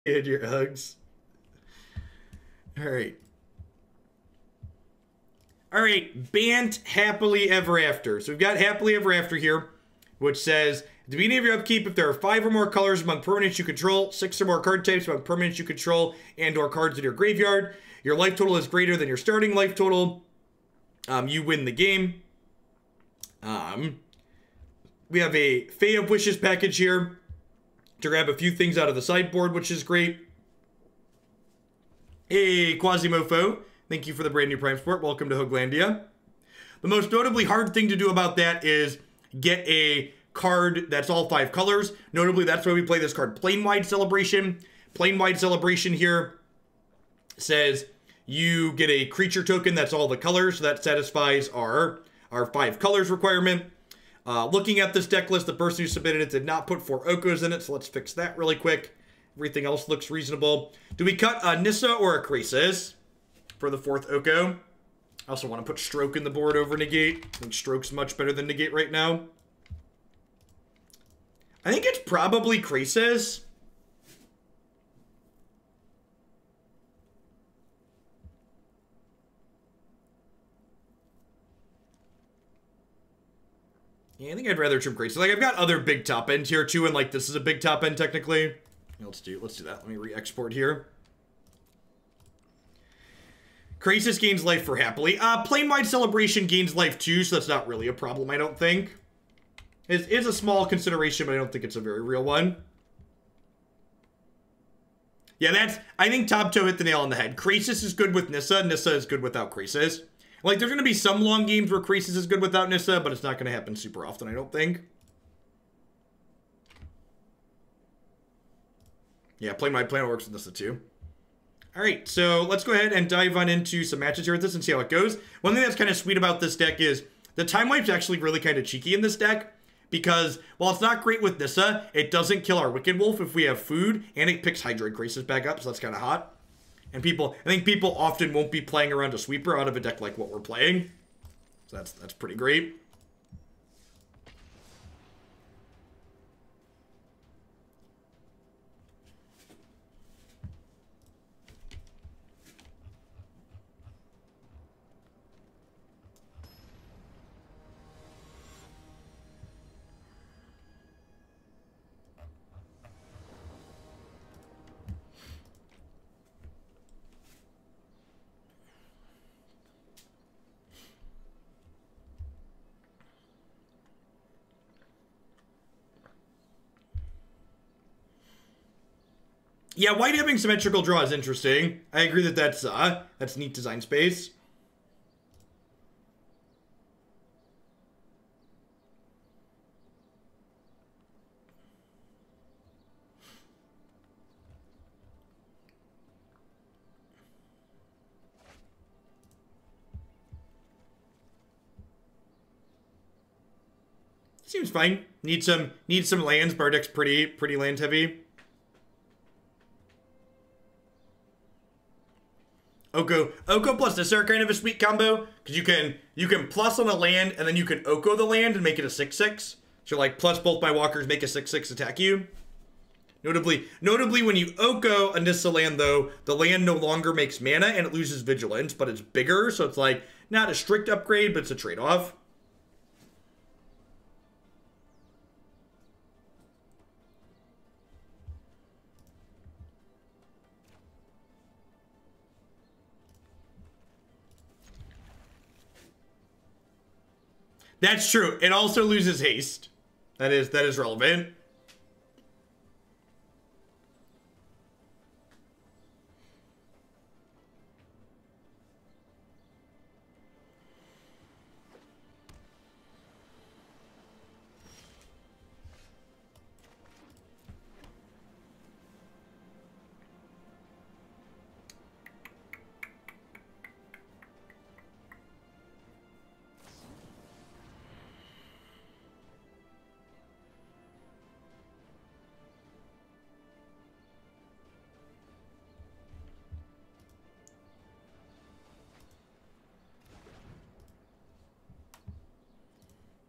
And your hugs. Alright. Alright, Bant Happily Ever After. So we've got Happily Ever After here, which says, at the beginning of your upkeep, if there are 5 or more colors among permanents you control, 6 or more card types among permanents you control, and or cards in your graveyard, your life total is greater than your starting life total, you win the game. We have a Fae of Wishes package here to grab a few things out of the sideboard, which is great. Hey, Quasimofo, thank you for the brand new Prime Sport. Welcome to Hooglandia. The most notably hard thing to do about that is get a card that's all 5 colors. Notably, that's why we play this card, Planewide Celebration. Planewide Celebration here says you get a creature token that's all the colors, so that satisfies our 5 colors requirement. Looking at this deck list, the person who submitted it did not put 4 Okos in it, so let's fix that really quick. Everything else looks reasonable. Do we cut a Nissa or a Krasis for the 4th Oko? I also want to put Stroke in the board over Negate. I think Stroke's much better than Negate right now. I think it's probably Krasis. Yeah, I think I'd rather trim Krasis. Like, I've got other big top end here too, and like this is a big top end technically. Yeah, let's do that. Let me re-export here. Krasis gains life for Happily. Planewide Celebration gains life too, so that's not really a problem, I don't think. It's a small consideration, but I don't think it's a very real one. Yeah, I think Top Toe hit the nail on the head. Krasis is good with Nissa. Nissa is good without Krasis. Like, there's going to be some long games where Krasis is good without Nissa, but it's not going to happen super often, I don't think. Yeah, Planewide Plan works with Nissa too. Alright, so let's go ahead and dive on into some matches here with this and see how it goes. One thing that's kind of sweet about this deck is the Time Wipe's actually really kind of cheeky in this deck. Because, while it's not great with Nissa, it doesn't kill our Wicked Wolf if we have food, and it picks Hydroid Krasis back up, so that's kind of hot. And I think people often won't be playing around a sweeper out of a deck like what we're playing. So that's pretty great. Yeah, white having symmetrical draw is interesting. I agree that that's neat design space. Seems fine. Need some lands. Bardek's pretty land heavy. Oko plus Nissa are kind of a sweet combo, because you can plus on a land, and then you can Oko the land and make it a 6/6. So like, plus both my walkers, make a 6/6 attack you. Notably, when you Oko a Nissa land, though, the land no longer makes mana, and it loses vigilance, but it's bigger, so it's like, not a strict upgrade, but it's a trade-off. That's true. It also loses haste. That is relevant.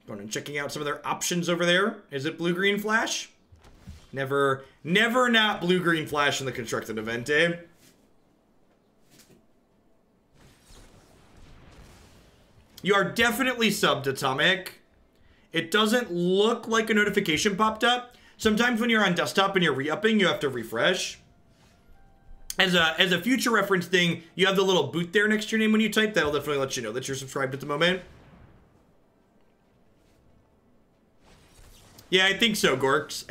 Going and checking out some of their options over there. Is it blue-green flash? Never not blue-green flash in the constructed event, eh? You are definitely subbed, Atomic. It doesn't look like a notification popped up. Sometimes when you're on desktop and you're re-upping, you have to refresh. As a future reference thing, you have the little boot there next to your name when you type. That'll definitely let you know that you're subscribed at the moment. Yeah, I think so, Gorks.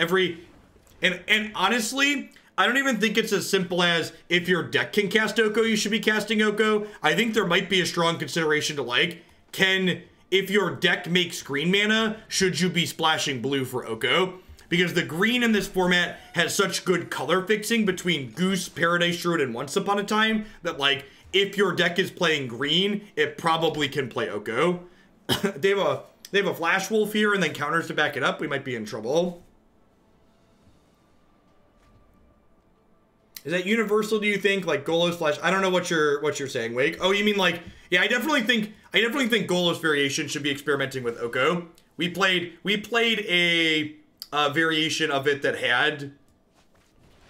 And honestly, I don't even think it's as simple as if your deck can cast Oko, you should be casting Oko. I think there might be a strong consideration to like, if your deck makes green mana, should you be splashing blue for Oko? Because the green in this format has such good color fixing between Goose, Paradise Druid, and Once Upon a Time that, like, if your deck is playing green, it probably can play Oko. They have a Flash Wolf here and then counters to back it up. We might be in trouble. Is that universal, do you think? Like Golos Flash? I don't know what you're saying, Wake. Oh, you mean like, yeah, I definitely think Golos variation should be experimenting with Oko. We played a variation of it that had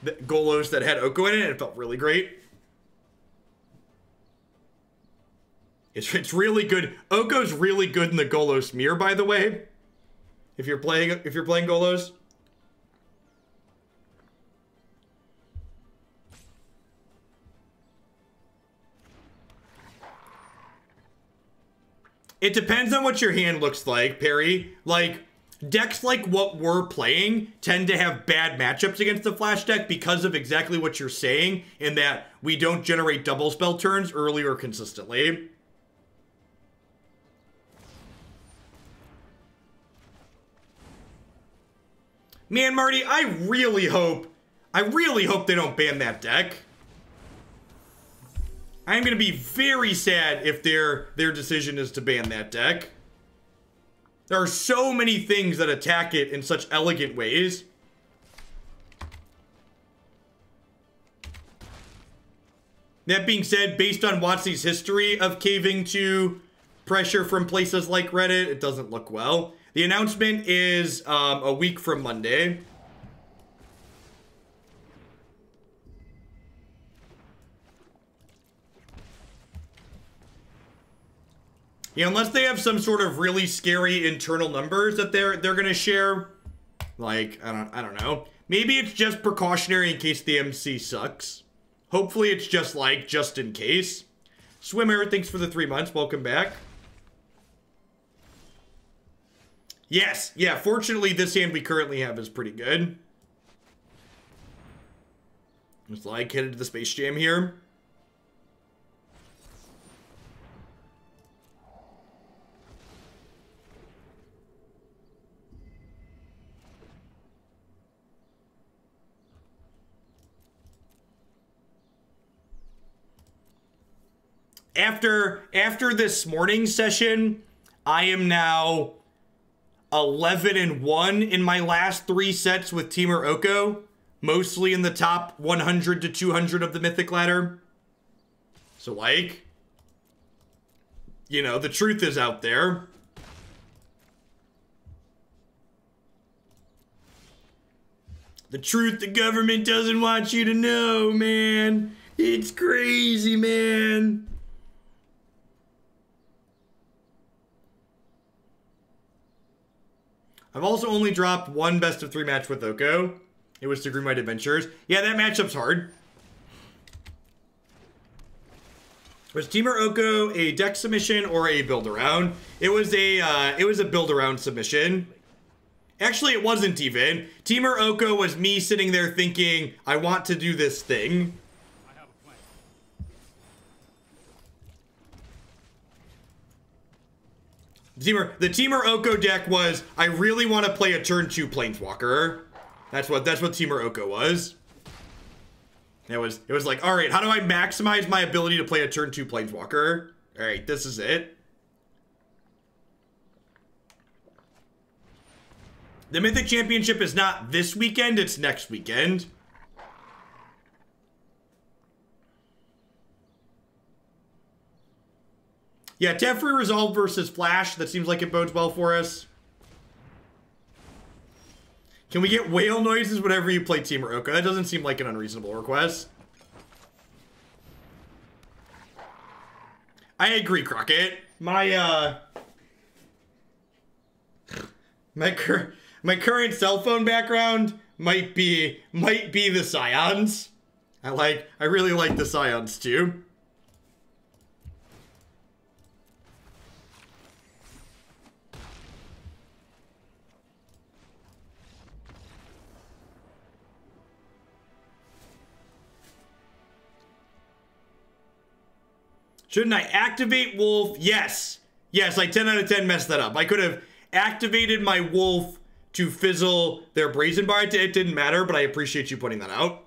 Golos that had Oko in it, and it felt really great. It's really good. Oko's really good in the Golos mirror, by the way. If you're playing Golos. It depends on what your hand looks like, Perry. Like, decks like what we're playing tend to have bad matchups against the Flash deck because of exactly what you're saying, in that we don't generate double spell turns early or consistently. Man, Marty, I really hope they don't ban that deck. I'm gonna be very sad if their decision is to ban that deck. There are so many things that attack it in such elegant ways. That being said, based on WotC's history of caving to pressure from places like Reddit, it doesn't look well. The announcement is a week from Monday. Yeah, unless they have some sort of really scary internal numbers that they're gonna share. Like, I don't know. Maybe it's just precautionary in case the MC sucks. Hopefully it's just like, just in case. Swimmer, thanks for the 3 months. Welcome back. Yes, yeah, fortunately this hand we currently have is pretty good. Just like headed to the Space Jam here. After this morning session, I am now 11-1 in my last 3 sets with Teamer Oko, mostly in the top 100 to 200 of the Mythic ladder. So, like, you know, the truth is out there. The truth the government doesn't want you to know, man. It's crazy, man. I've also only dropped 1 best of 3 match with Oko. It was to Greenlight Adventures. Yeah, that matchup's hard. Was Teamer Oko a deck submission or a build around? It was a build around submission. Actually, it wasn't even. Teamer Oko was me sitting there thinking, I want to do this thing. The Teamer Oko deck was, I really want to play a turn 2 Planeswalker. That's what Teamer Oko was. It was like, all right, how do I maximize my ability to play a turn 2 Planeswalker? All right, this is it. The Mythic Championship is not this weekend, it's next weekend. Yeah, Teferi Resolve versus Flash. That seems like it bodes well for us. Can we get whale noises whenever you play Team Oroka? That doesn't seem like an unreasonable request. I agree, Crockett. My current cell phone background might be the Scions. I really like the Scions too. Shouldn't I activate Wolf? Yes. Yes, I 10 out of 10 messed that up. I could have activated my Wolf to fizzle their Brazen Bar. It didn't matter, but I appreciate you pointing that out.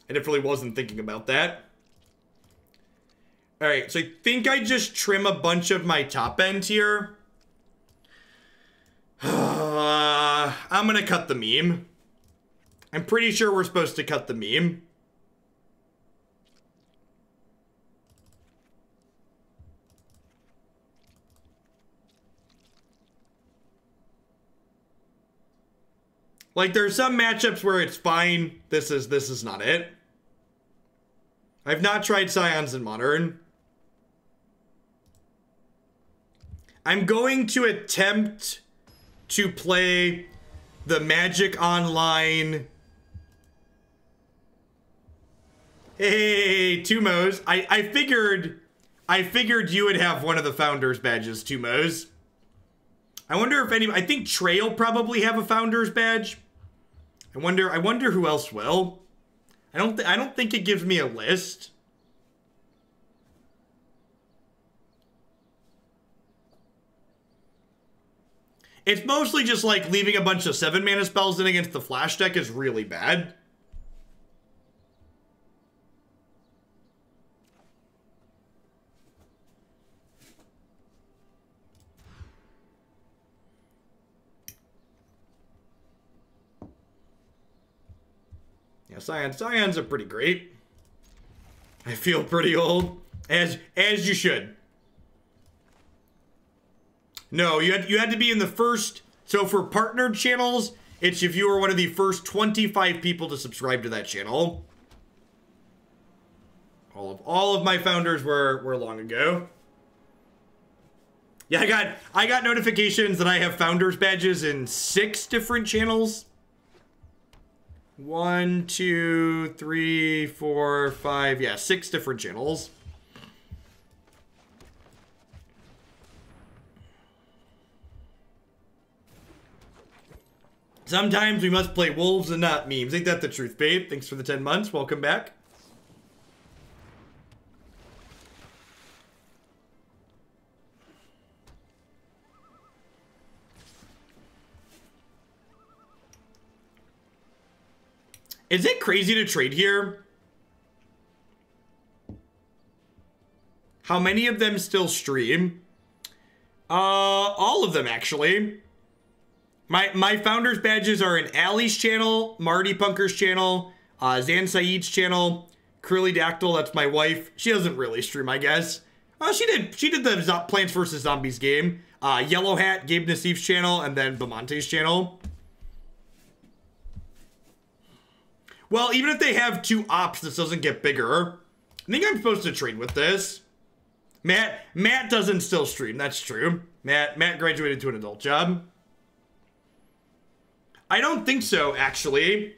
I definitely wasn't thinking about that. Alright, so I think I just trim a bunch of my top end here. I'm gonna cut the meme. I'm pretty sure we're supposed to cut the meme. Like, there's some matchups where it's fine. This is not it. I've not tried Scions in Modern. I'm going to attempt to play the Magic Online. Hey, Tumos. I figured you would have one of the Founders badges, Tumos. I wonder if any. I think Trey will probably have a Founders badge. I wonder who else will. I don't think it gives me a list. It's mostly just like leaving a bunch of 7-mana spells in against the Flash deck is really bad. Yeah, Scions are pretty great. I feel pretty old. As you should. No, you had to be in the first. So for partnered channels, it's if you were one of the first 25 people to subscribe to that channel. All of my founders were long ago. Yeah, I got notifications that I have founders badges in 6 different channels. 1, 2, 3, 4, 5. Yeah, 6 different channels. Sometimes we must play wolves and not memes. Ain't that the truth, babe? Thanks for the 10 months. Welcome back. Is it crazy to trade here? How many of them still stream? All of them, actually. My founders badges are in Ali's channel, Marty Punker's channel, Zan Saeed's channel, Curly Dactyl, that's my wife. She doesn't really stream, I guess. She did the Plants vs. Zombies game. Yellow Hat, Gabe Nassif's channel, and then Bamonte's channel. Well, even if they have 2 ops, this doesn't get bigger. I think I'm supposed to trade with this. Matt doesn't still stream, that's true. Matt graduated to an adult job. I don't think so, actually,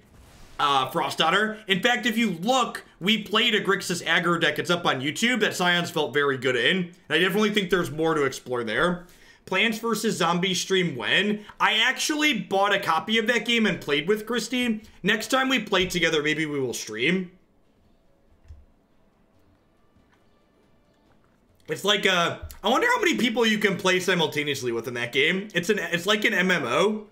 Frost Otter. In fact, if you look, we played a Grixis aggro deck. It's up on YouTube that Scions felt very good in. And I definitely think there's more to explore there. Plants vs. Zombies stream when? I actually bought a copy of that game and played with Christy. Next time we play together, maybe we will stream. It's like I wonder how many people you can play simultaneously with in that game. It's like an MMO.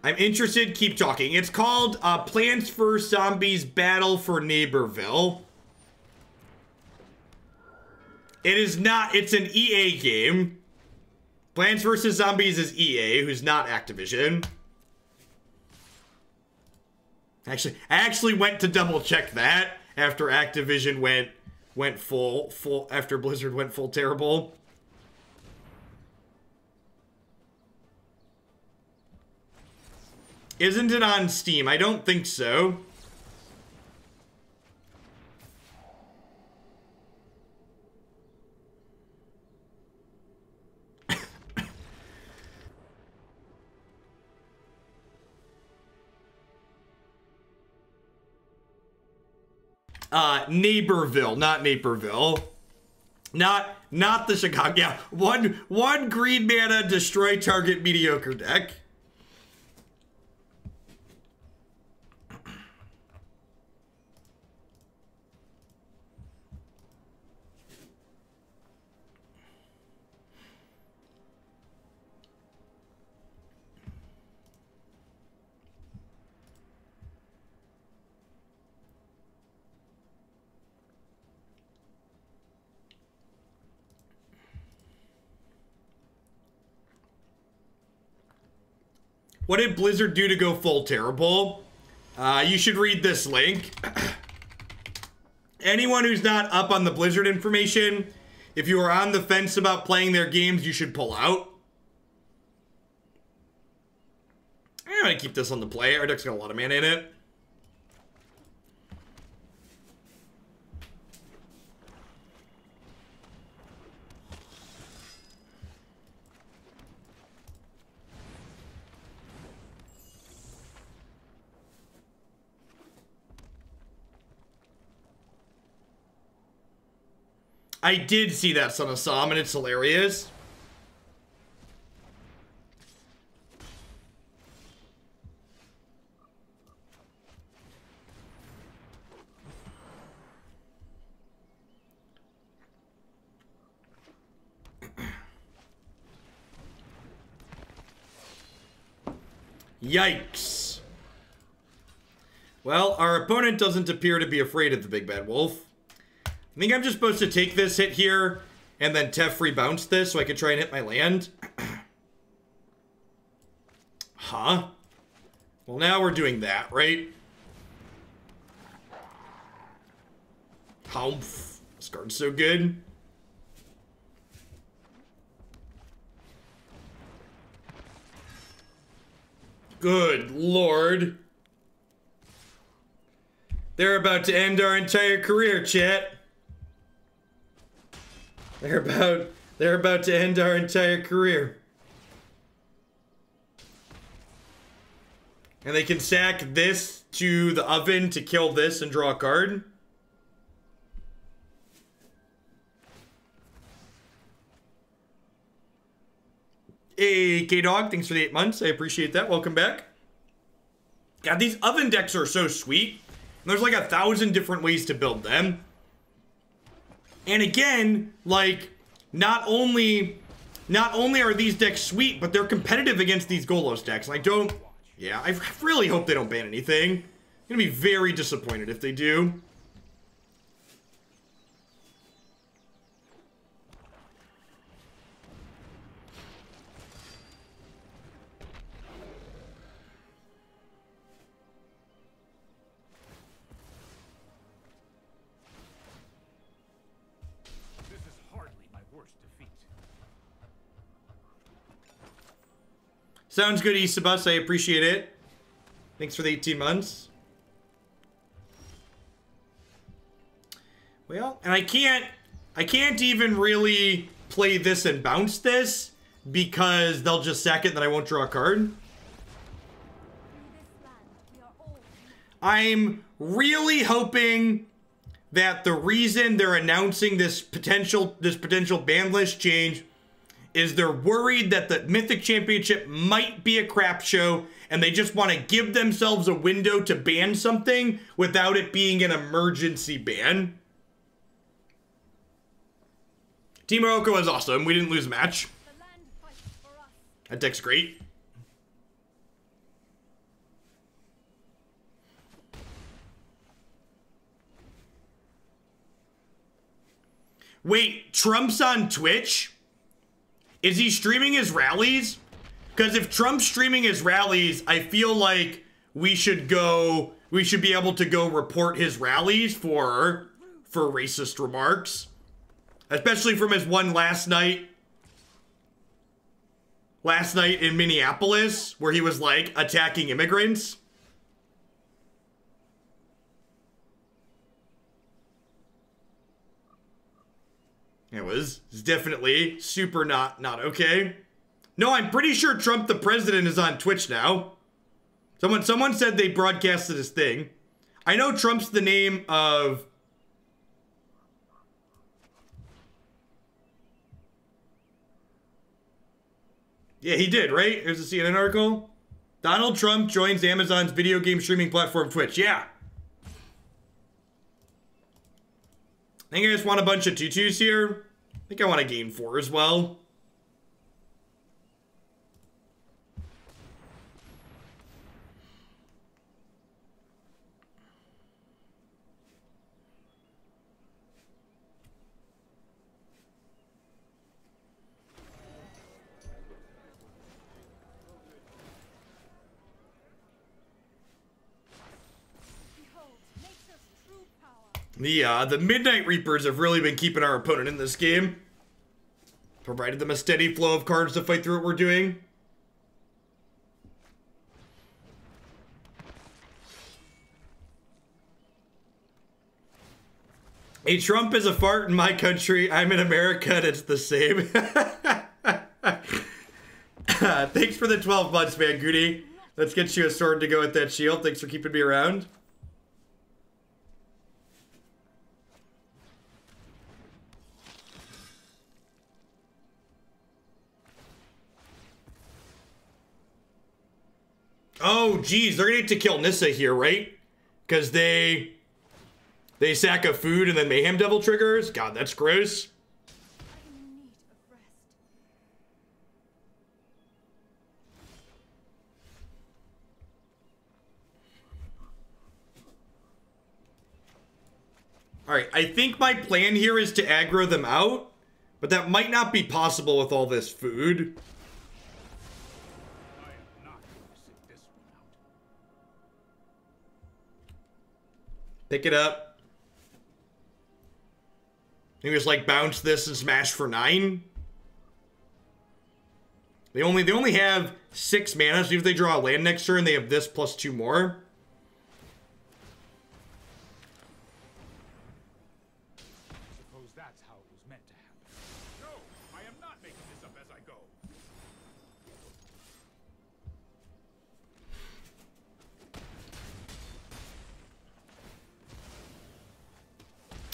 I'm interested. Keep talking. It's called Plants vs. Zombies Battle for Neighborville. It is not. It's an EA game. Plants vs. Zombies is EA, who's not Activision. I actually went to double check that after Activision went full after Blizzard went full terrible. Isn't it on Steam? I don't think so. Neighborville, not Naperville. Not the Chicago. Yeah, one green mana, destroy target mediocre deck. What did Blizzard do to go full terrible? You should read this link. Anyone who's not up on the Blizzard information, if you are on the fence about playing their games, you should pull out. I'm gonna keep this on the play. Our deck's got a lot of mana in it. I did see that Son of Sam, and it's hilarious. Yikes. Well, our opponent doesn't appear to be afraid of the big bad wolf. I think I'm just supposed to take this hit here and then Teferi bounce this so I could try and hit my land. Huh? Well, now we're doing that, right? Humph. This card's so good. Good Lord. They're about to end our entire career, chat. They're about to end our entire career. And they can sack this to the oven to kill this and draw a card. Hey, K-Dog, thanks for the 8 months. I appreciate that. Welcome back. God, these oven decks are so sweet. There's like 1,000 different ways to build them. And again, like, not only are these decks sweet, but they're competitive against these Golos decks. And I really hope they don't ban anything. I'm gonna be very disappointed if they do. Sounds good, Isabus. I appreciate it. Thanks for the 18 months. Well, and I can't even really play this and bounce this because they'll just sack it and then I won't draw a card. I'm really hoping that the reason they're announcing this potential ban list change is they're worried that the Mythic Championship might be a crap show and they just want to give themselves a window to ban something without it being an emergency ban. Team Morocco is awesome. We didn't lose a match. That deck's great. Wait, Trump's on Twitch? Is he streaming his rallies? Because if Trump's streaming his rallies, I feel like we should go we should be able to go report his rallies for racist remarks. Especially from his one last night in Minneapolis, where he was, like, attacking immigrants. It was definitely super not okay. No, I'm pretty sure Trump the president is on Twitch now. Someone said they broadcasted his thing. I know Trump's the name of... Yeah, he did, right? Here's a CNN article. Donald Trump joins Amazon's video game streaming platform Twitch. Yeah. I think I just want a bunch of tutus here. I think I want to gain 4 as well. The Midnight Reapers have really been keeping our opponent in this game. Provided them a steady flow of cards to fight through what we're doing. Hey, Trump is a fart in my country. I'm in America and it's the same. Thanks for the 12 months, man, Goody. Let's get you a sword to go with that shield. Thanks for keeping me around. Oh, geez, they're gonna need to kill Nissa here, right? Because they sack a food and then Mayhem Devil triggers? God, that's gross. Alright, I think my plan here is to aggro them out, but that might not be possible with all this food. Pick it up. You just like bounce this and smash for 9. They only have 6 mana, so if they draw a land next turn, they have this plus 2 more. Suppose that's how it was meant to happen. No, I am not making this up as I go.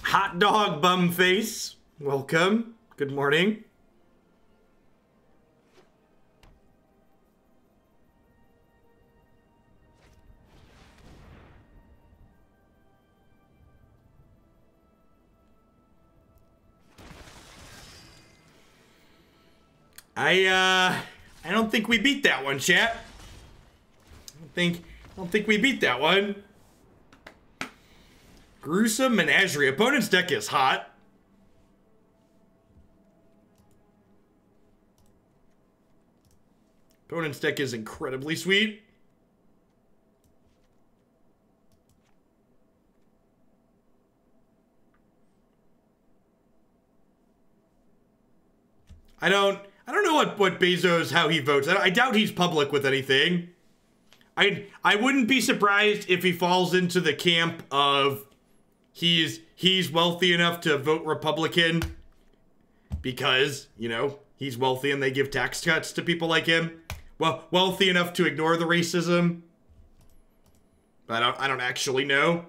Hot dog bum face. Welcome. Good morning. I don't think we beat that one, chat. I don't think we beat that one. Gruesome Menagerie. Opponent's deck is hot. Opponent's deck is incredibly sweet. I don't know what Bezos, how he votes. I doubt he's public with anything. I wouldn't be surprised if he falls into the camp of he's wealthy enough to vote Republican because, you know, he's wealthy and they give tax cuts to people like him. Well, wealthy enough to ignore the racism. But I don't actually know.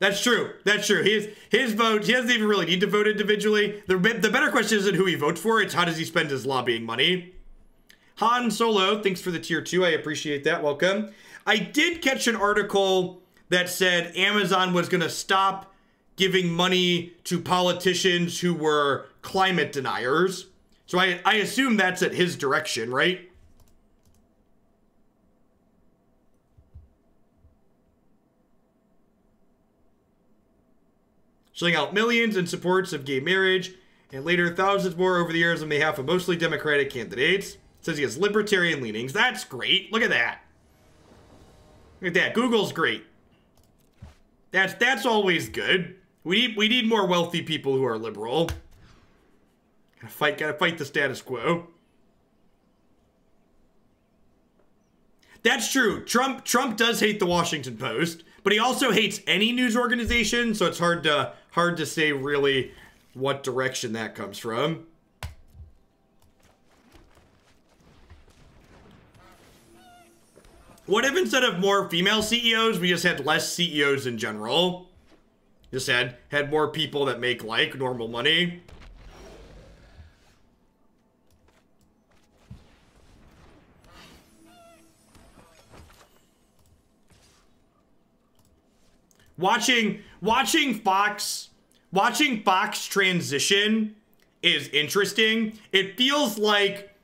That's true. That's true. His vote, he doesn't even really need to vote individually. The better question isn't who he votes for, it's how does he spend his lobbying money. Han Solo, thanks for the tier 2. I appreciate that. Welcome. I did catch an article that said Amazon was going to stop giving money to politicians who were climate deniers. So I assume that's at his direction, right? Shelling out millions in supports of gay marriage, and later thousands more over the years on behalf of mostly Democratic candidates. Says he has libertarian leanings. That's great. Look at that. Look at that. Google's great. That's always good. We need more wealthy people who are liberal. Gotta fight the status quo. That's true. Trump does hate the Washington Post, but he also hates any news organization, so it's hard to say really what direction that comes from. What if instead of more female CEOs, we just had less CEOs in general? Just had more people that make like normal money? Watching Fox transition is interesting. It feels like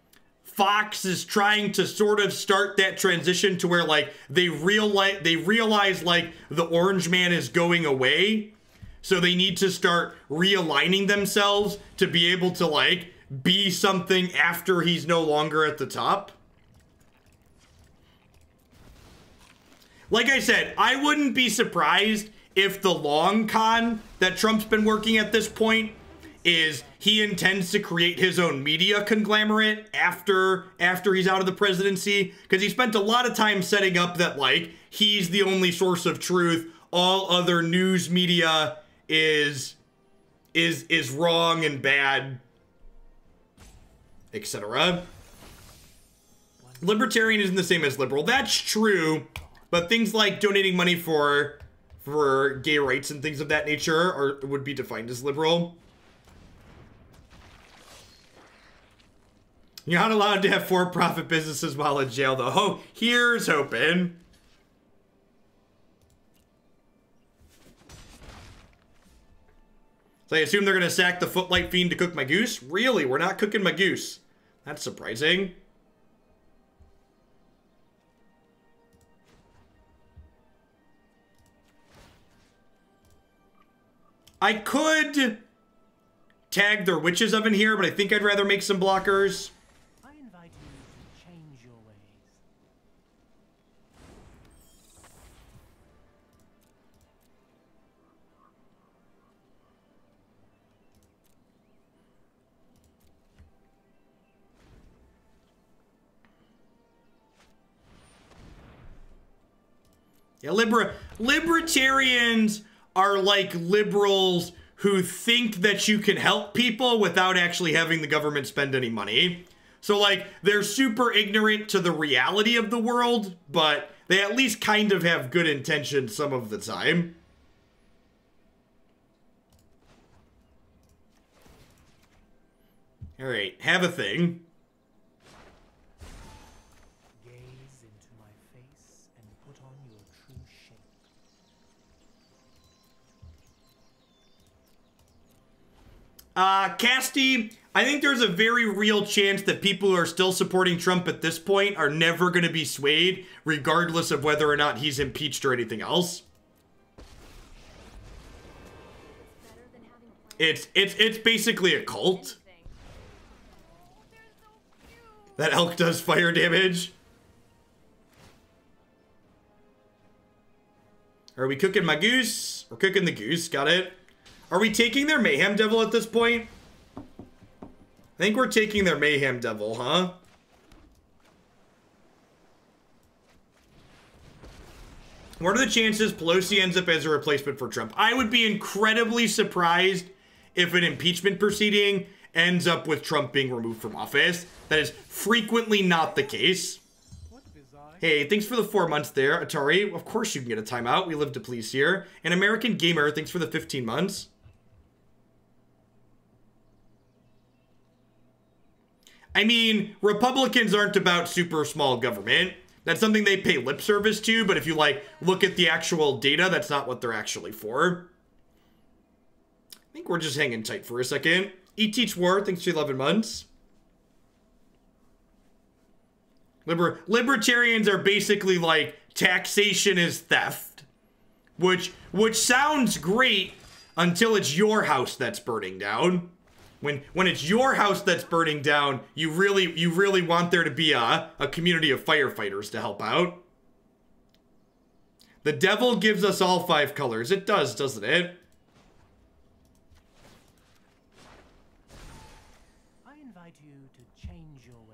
Fox is trying to sort of start that transition to where like they realize like the Orange Man is going away, so they need to start realigning themselves to be able to like be something after he's no longer at the top. Like I said, I wouldn't be surprised if the long con that Trump's been working at this point is he intends to create his own media conglomerate after he's out of the presidency, because he spent a lot of time setting up that like he's the only source of truth, all other news media is wrong and bad, etc. Libertarian isn't the same as liberal. That's true. But things like donating money for gay rights and things of that nature would be defined as liberal. You're not allowed to have for-profit businesses while in jail, though. Oh, here's hoping. So I assume they're going to sack the Footlight Fiend to cook my goose? Really? We're not cooking my goose. That's surprising. I could tag their witches oven here, but I think I'd rather make some blockers. I invite you to change your ways. Yeah, libertarians are like liberals who think that you can help people without actually having the government spend any money. So like they're super ignorant to the reality of the world, but they at least kind of have good intentions some of the time. All right, have a thing. Gaze into my face and put on your true shape. Casty, I think there's a very real chance that people who are still supporting Trump at this point are never going to be swayed, regardless of whether or not he's impeached or anything else. It's basically a cult. That elk does fire damage. Are we cooking my goose? We're cooking the goose, got it. Are we taking their Mayhem Devil at this point? I think we're taking their Mayhem Devil, huh? What are the chances Pelosi ends up as a replacement for Trump? I would be incredibly surprised if an impeachment proceeding ends up with Trump being removed from office. That is frequently not the case. Hey, thanks for the 4 months there, Atari. Of course you can get a timeout. We live to please here. And American Gamer, thanks for the 15 months. I mean, Republicans aren't about super small government. That's something they pay lip service to, but if you, like, look at the actual data, that's not what they're actually for. I think we're just hanging tight for a second. Eat Teach War, thanks for 11 months. Libertarians are basically like, taxation is theft. Which sounds great until it's your house that's burning down. When it's your house that's burning down, you really want there to be a community of firefighters to help out. The devil gives us all 5 colors. It does, doesn't it? I invite you to change your ways.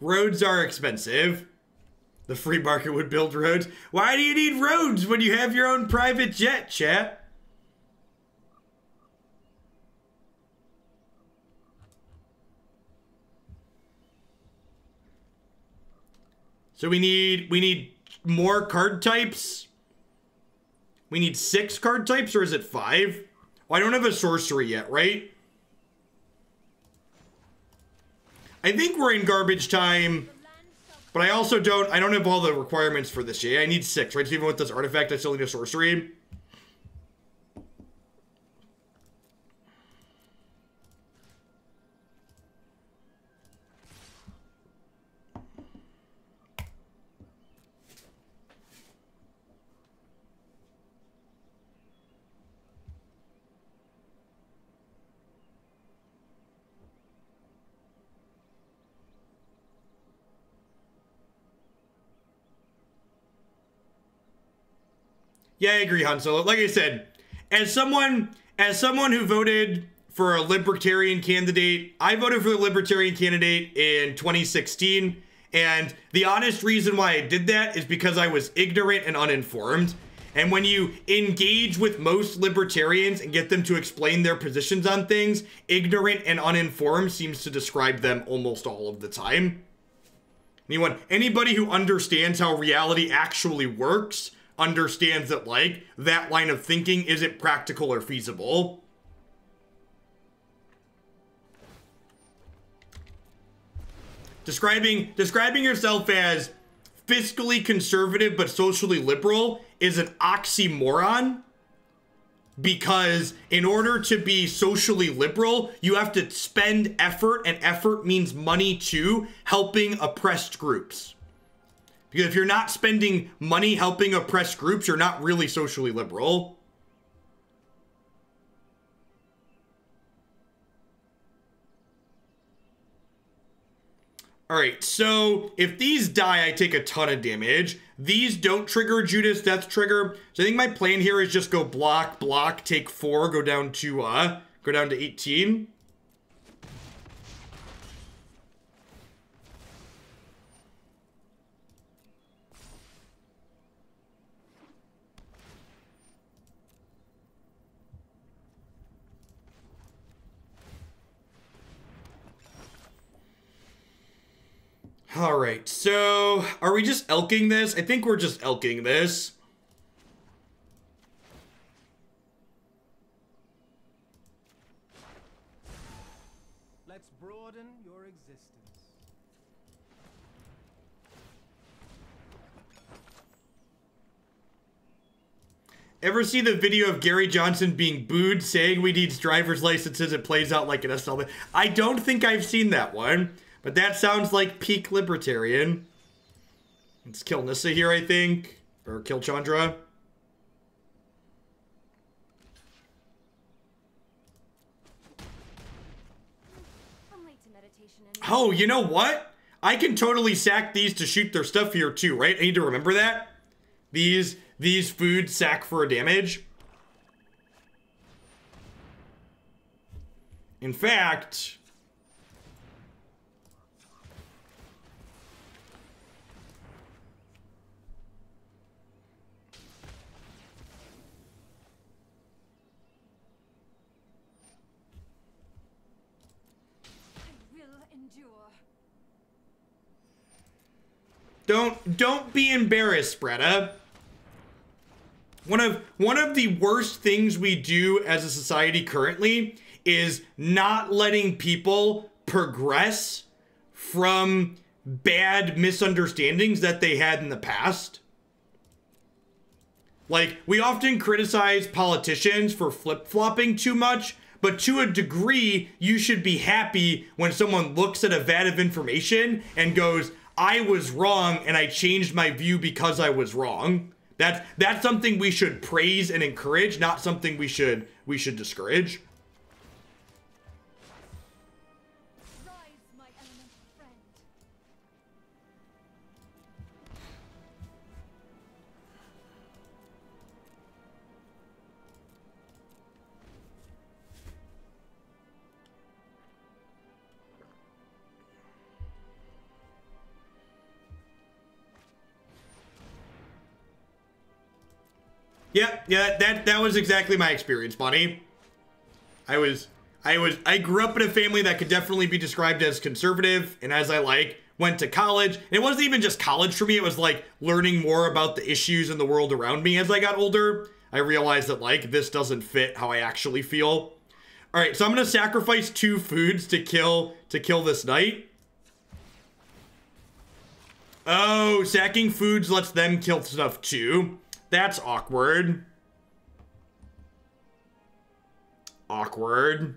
Roads are expensive. The free market would build roads. Why do you need roads when you have your own private jet, chat? So we need more card types. We need 6 card types, or is it 5? Oh, I don't have a sorcery yet, right? I think we're in garbage time, but I also don't have all the requirements for this yet. I need 6, right? So even with this artifact, I still need a sorcery. Yeah, I agree, Han Solo. Like I said, as someone who voted for a libertarian candidate, I voted for the libertarian candidate in 2016, and the honest reason why I did that is because I was ignorant and uninformed. And when you engage with most libertarians and get them to explain their positions on things, ignorant and uninformed seems to describe them almost all of the time. Anybody who understands how reality actually works understands that, like, that line of thinking isn't practical or feasible. Describing yourself as fiscally conservative but socially liberal is an oxymoron, because in order to be socially liberal, you have to spend effort, and effort means money too, helping oppressed groups. Because if you're not spending money helping oppressed groups, you're not really socially liberal. Alright, so if these die, I take a ton of damage. These don't trigger Judas Death Trigger. So I think my plan here is just go block, block, take 4, go down to 18. All right, so are we just elking this? I think we're just elking this. Let's broaden your existence. Ever see the video of Gary Johnson being booed saying we need driver's licenses? It plays out like an SL. I don't think I've seen that one. But that sounds like peak libertarian. Let's kill Nissa here, I think. Or kill Chandra. Oh, you know what? I can totally sack these to shoot their stuff here too, right? I need to remember that. These food sack for a damage. In fact... Don't be embarrassed, Bretta. One of the worst things we do as a society currently is not letting people progress from bad misunderstandings that they had in the past. Like, we often criticize politicians for flip-flopping too much, but to a degree, you should be happy when someone looks at a vat of information and goes, I was wrong and I changed my view because I was wrong. That's something we should praise and encourage, not something we should discourage. Yeah, that was exactly my experience, Bonnie. I grew up in a family that could definitely be described as conservative, and as I went to college, and it wasn't even just college for me, it was like learning more about the issues in the world around me as I got older. I realized that this doesn't fit how I actually feel. All right, so I'm gonna sacrifice 2 foods to kill this knight. Oh, sacking foods lets them kill stuff too. That's awkward. Awkward.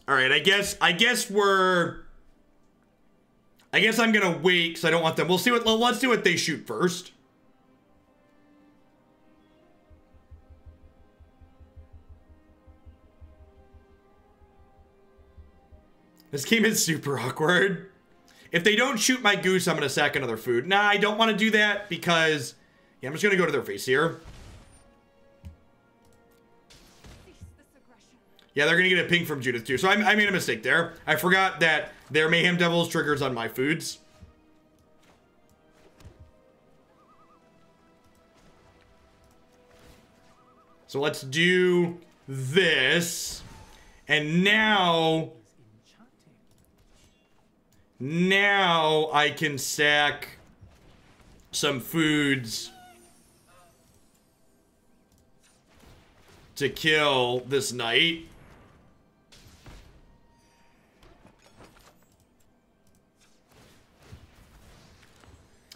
All right, I guess I'm gonna wait because I don't want them. Let's see what they shoot first. This game is super awkward. If they don't shoot my goose, I'm going to sack another food. Nah, I don't want to do that because... Yeah, I'm just going to go to their face here. Yeah, they're going to get a ping from Judith too. So I made a mistake there. I forgot that their Mayhem Devils triggers on my foods. So let's do this. And now I can sack some foods to kill this knight.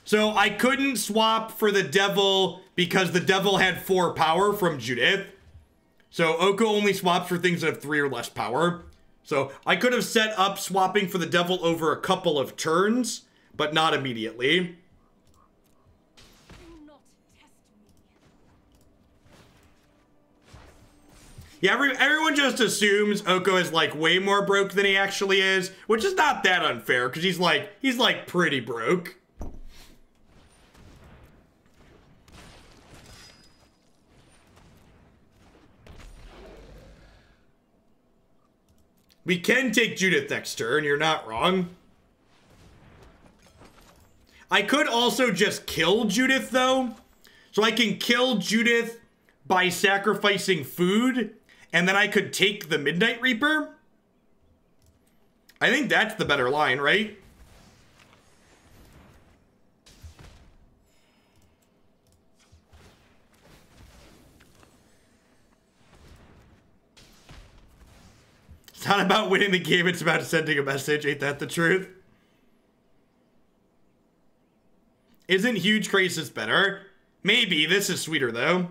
So I couldn't swap for the devil because the devil had 4 power from Judith. So Oko only swaps for things that have 3 or less power. So I could have set up swapping for the devil over a couple of turns, but not immediately. Yeah, everyone just assumes Oko is way more broke than he actually is, which is not that unfair because he's pretty broke. We can take Judith next turn, you're not wrong. I could also just kill Judith, though. So I can kill Judith by sacrificing food, and then I could take the Midnight Reaper. I think that's the better line, right? It's not about winning the game, it's about sending a message. Ain't that the truth? Isn't Huge Krasis better? Maybe. This is sweeter, though. Do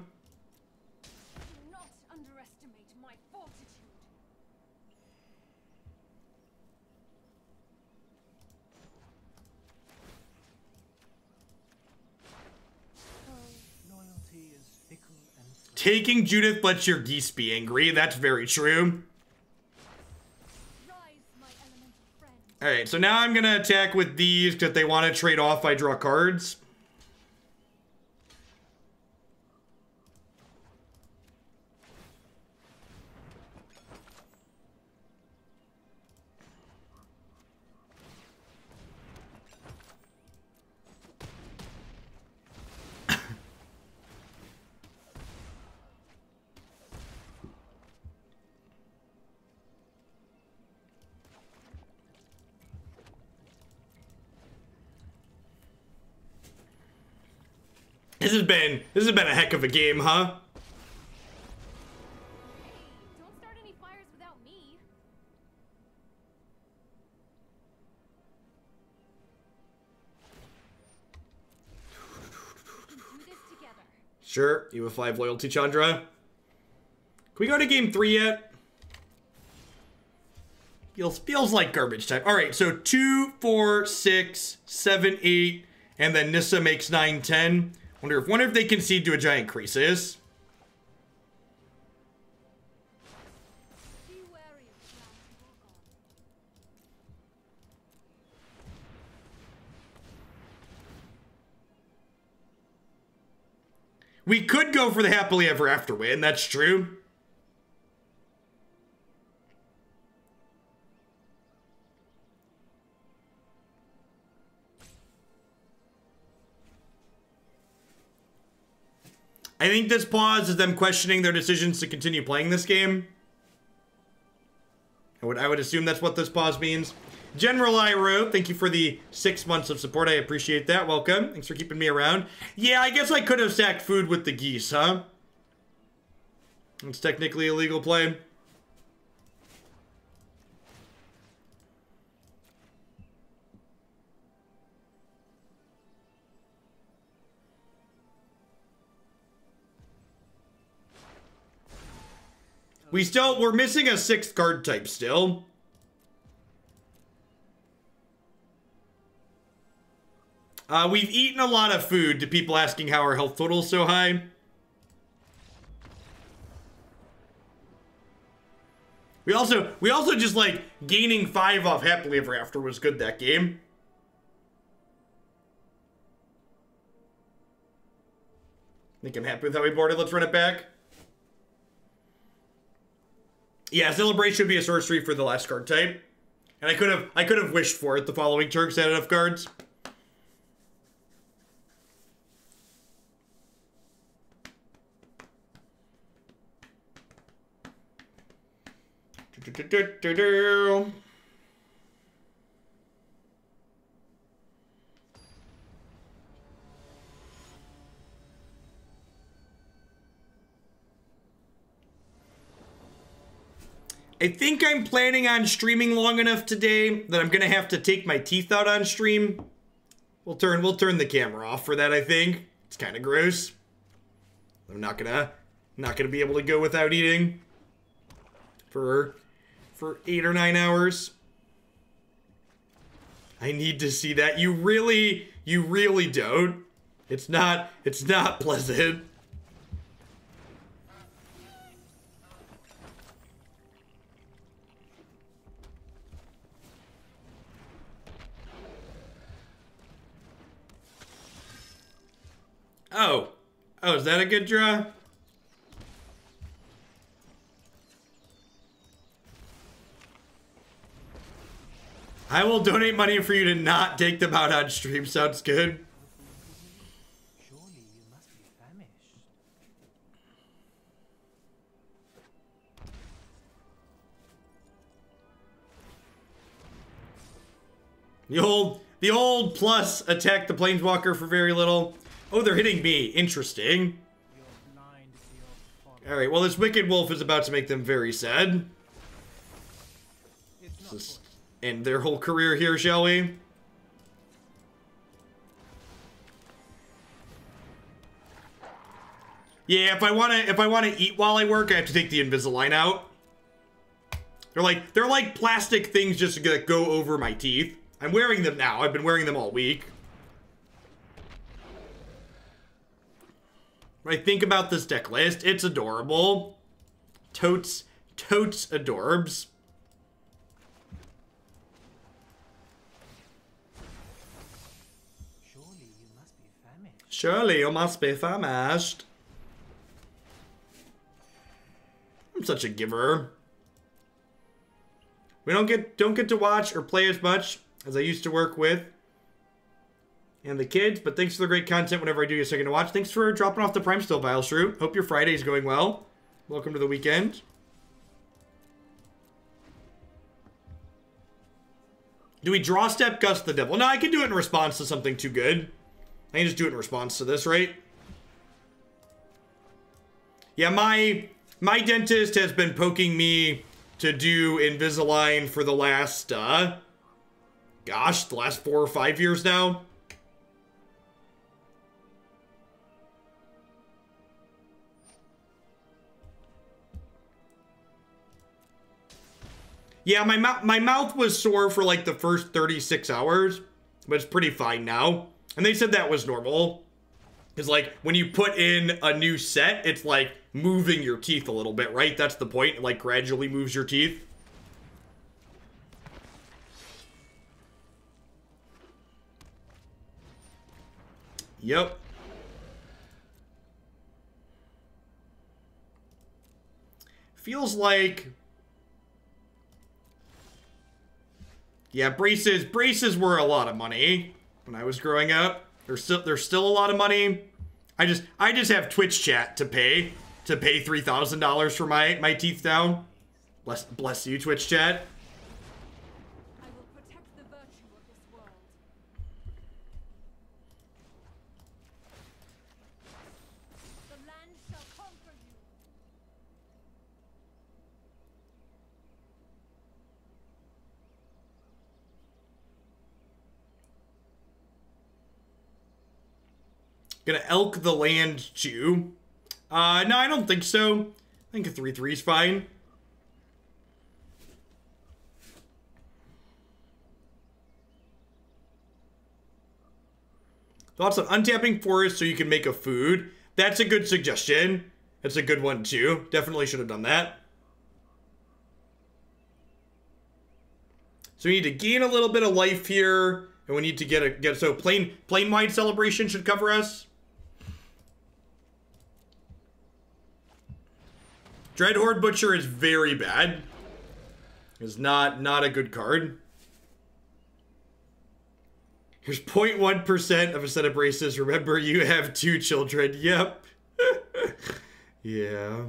not underestimate my fortitude. Loyalty is fickle and slow. Taking Judith lets your geese be angry. That's very true. Alright, so now I'm going to attack with these because they want to trade off. I draw cards. This has been a heck of a game, huh? Don't start any fires without me. Sure, you have 5 loyalty, Chandra. Can we go to game 3 yet? Feels like garbage time. All right, so 2, 4, 6, 7, 8, and then Nissa makes 9, 10. Wonder if they concede to a giant Krasis. Be wary of the ground you walk on. We could go for the happily ever after win, that's true. I think this pause is them questioning their decisions to continue playing this game. I would assume that's what this pause means. General Iro, thank you for the 6 months of support. I appreciate that. Welcome. Thanks for keeping me around. Yeah, I guess I could have stacked food with the geese, huh? It's technically illegal play. We're missing a 6th card type still. We've eaten a lot of food to people asking how our health total is so high. We also just like gaining 5 off happily ever after was good that game. Think I'm happy with how we boarded. Let's run it back. Yeah, Celebration would be a sorcery for the last card type. And I could have wished for it the following turn because I had enough cards. I think I'm planning on streaming long enough today that I'm gonna have to take my teeth out on stream. We'll turn the camera off for that, I think. It's kind of gross. I'm not gonna be able to go without eating for 8 or 9 hours. I need to see that. You really don't. It's not pleasant. Oh, is that a good draw? I will donate money for you to not take them out on stream. Sounds good. Surely you must be famished. The old plus attack the planeswalker for very little. Oh, they're hitting me. Interesting. You're blind to your Alright, well, this Wicked Wolf is about to make them very sad. It's Let's end their whole career here, shall we? Yeah, if I wanna eat while I work, I have to take the Invisalign out. They're like plastic things just to go over my teeth. I'm wearing them now. I've been wearing them all week. When I think about this deck list, it's adorable. Totes adorbs. Surely you must be famished. Surely you must be famished. I'm such a giver. We don't get to watch or play as much as I used to work with and the kids, but thanks for the great content whenever I do get a second to watch. Thanks for dropping off the Prime still, Vile Shrew. Hope your Friday's going well. Welcome to the weekend. Do we draw step Gust the Devil? No, I can do it in response to something too good. I can just do it in response to this, right? Yeah, my dentist has been poking me to do Invisalign for the last, the last 4 or 5 years now. Yeah, my mouth was sore for like the first 36 hours, but it's pretty fine now. And they said that was normal. Because like when you put in a new set, it's like moving your teeth a little bit, right? That's the point. It like gradually moves your teeth. Yep. Feels like... Yeah, braces were a lot of money when I was growing up. There's still a lot of money. I just have Twitch chat to pay $3,000 for my teeth down. Bless you, Twitch chat. I will protect the virtue of this world. The land shall conquer you. Gonna elk the land too. No, I don't think so. I think a 3/3 is fine. Thoughts on untapping forest so you can make a food. That's a good suggestion. That's a good one too. Definitely should have done that. So we need to gain a little bit of life here, and we need to get so Planewide Celebration should cover us. Dreadhorde Butcher is very bad. Is not a good card. Here's 0.1% of a set of braces. Remember, you have 2 children. Yep. Yeah.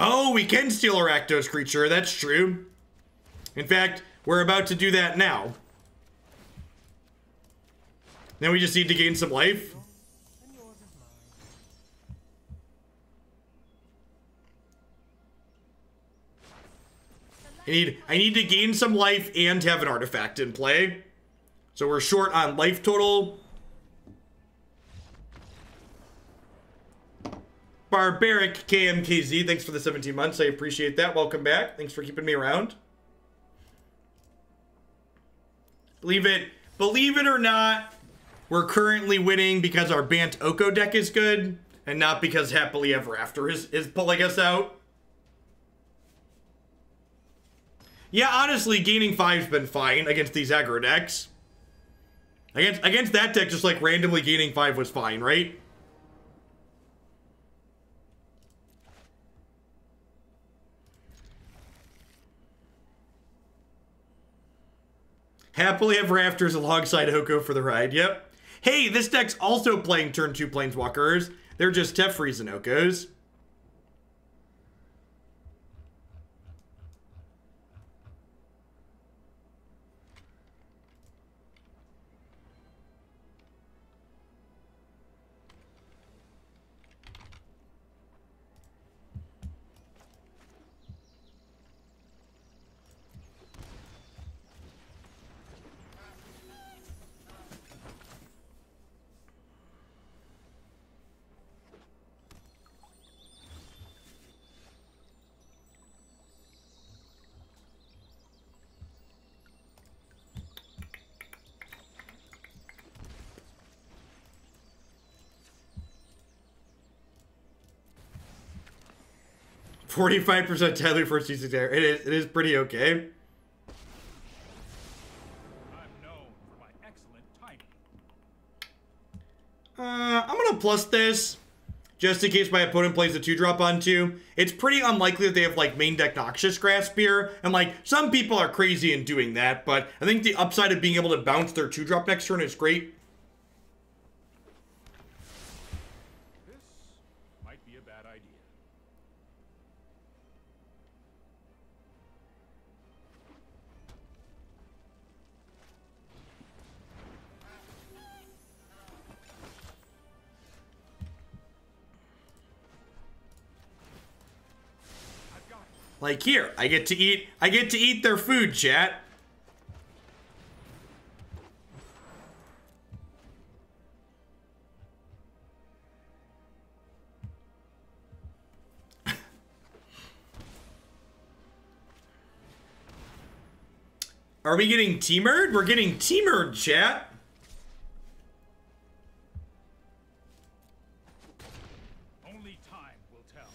Oh, we can steal a Rakdos creature. That's true. In fact, we're about to do that now. Now we just need to gain some life. I need to gain some life and have an artifact in play. So we're short on life total. Barbaric KMKZ, thanks for the 17 months. I appreciate that. Welcome back. Thanks for keeping me around. Believe it or not, we're currently winning because our Bant Oko deck is good, and not because Happily Ever After is pulling us out. Yeah, honestly, gaining 5's been fine against these aggro decks. Against that deck, just like randomly gaining 5 was fine, right? Happily Ever After's alongside Hoko for the ride. Yep. Hey, this deck's also playing turn 2 Planeswalkers. They're just Teferis and Okos. %45% Tyler for season there. It is pretty okay. I'm known for my excellent timing. I'm gonna plus this just in case my opponent plays a 2-drop on 2. It's pretty unlikely that they have like main deck Noxious Grasp here, and like some people are crazy in doing that, but I think the upside of being able to bounce their 2-drop next turn is great. This might be a bad idea. Like here, I get to eat their food, chat. Are we getting teamered? We're getting teamered, chat. Only time will tell.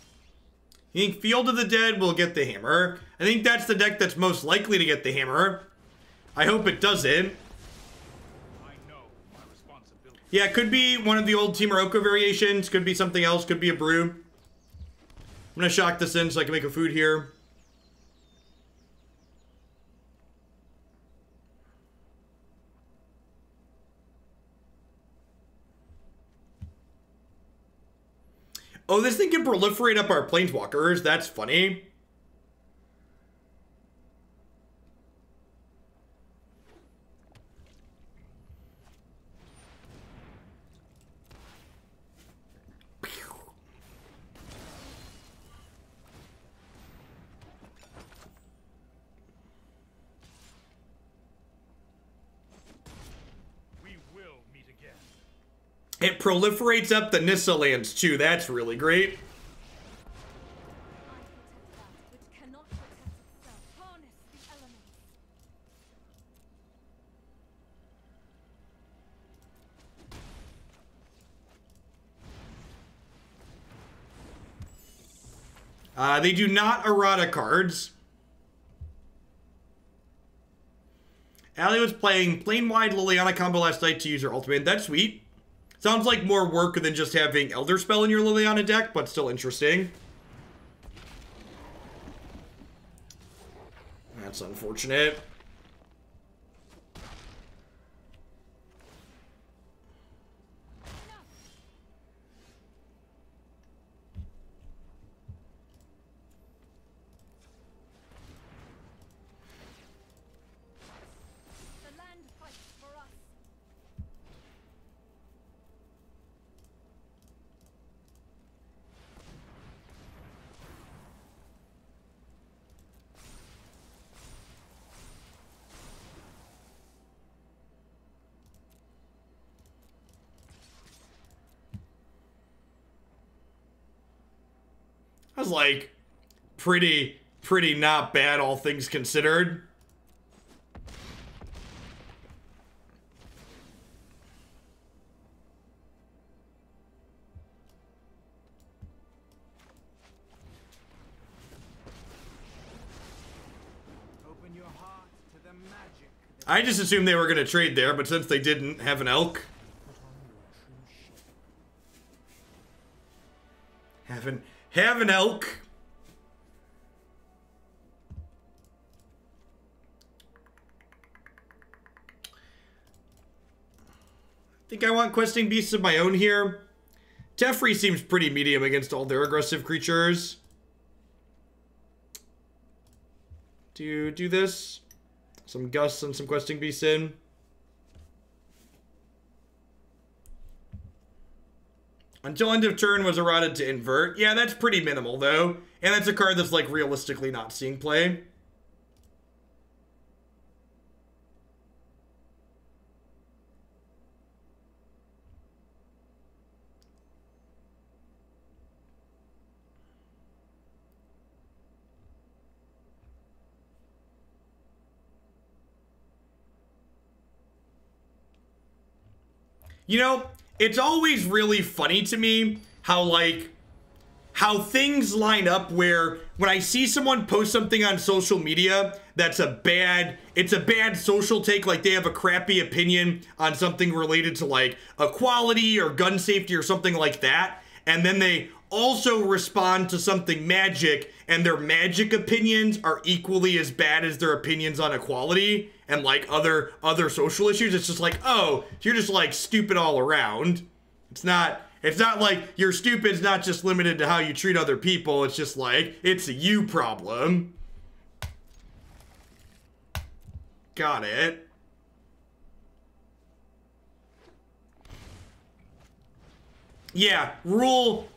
You think Field of the Dead will get the hammer? I think that's the deck that's most likely to get the hammer. I hope it doesn't. I know my responsibility. Yeah, it could be one of the old Team Morocco variations. Could be something else. Could be a brew. I'm gonna shock this in so I can make a food here. Oh, this thing can proliferate up our planeswalkers. That's funny. We will meet again. It proliferates up the Nissa lands too. That's really great. I protect that which cannot protect itself. Harness the elements. They do not errata cards. Allie was playing Planewide Liliana combo last night to use her ultimate. That's sweet. Sounds like more work than just having Elder Spell in your Liliana deck, but still interesting. That's unfortunate. The land fights for us. I was like, pretty not bad, all things considered. Open your heart to the magic that I just assumed they were going to trade there, but since they didn't have an elk. put on your true shape. Have an elk. Think I want questing beasts of my own here. Teferi seems pretty medium against all their aggressive creatures. Do this. Some gusts and some questing beasts in. Until end of turn was eroded to invert. Yeah, that's pretty minimal, though. And that's a card that's, like, realistically not seeing play. You know, it's always really funny to me how things line up where when I see someone post something on social media that's it's a bad social take, like they have a crappy opinion on something related to like equality or gun safety or something like that, and then they also respond to something magic and their magic opinions are equally as bad as their opinions on equality and like other social issues. It's just like, oh, you're just like stupid all around. It's not like your stupid's not just limited to how you treat other people. It's just like, it's a you problem. Got it. Yeah, rule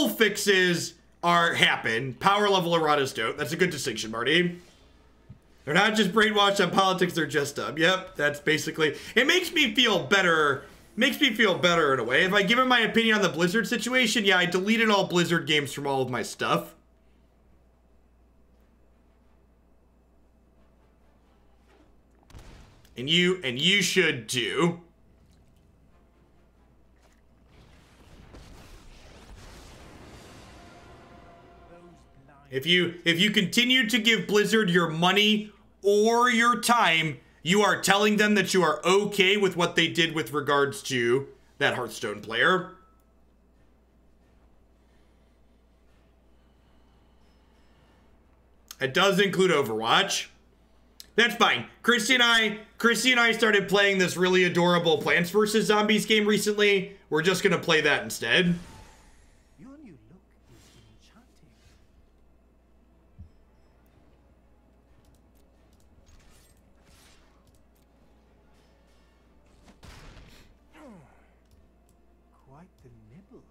fixes happen. Power level erratas don't. That's a good distinction, Marty. They're not just brainwashed on politics, they're just dumb. Yep, that's basically... It makes me feel better. Makes me feel better in a way. If I give him my opinion on the Blizzard situation, yeah, I deleted all Blizzard games from all of my stuff. And you should too. If you continue to give Blizzard your money or your time, you are telling them that you are okay with what they did with regards to that Hearthstone player. It does include Overwatch. That's fine. Christy and I started playing this really adorable Plants vs. Zombies game recently. We're just gonna play that instead. Your new look is enchanting. Quite the nibble.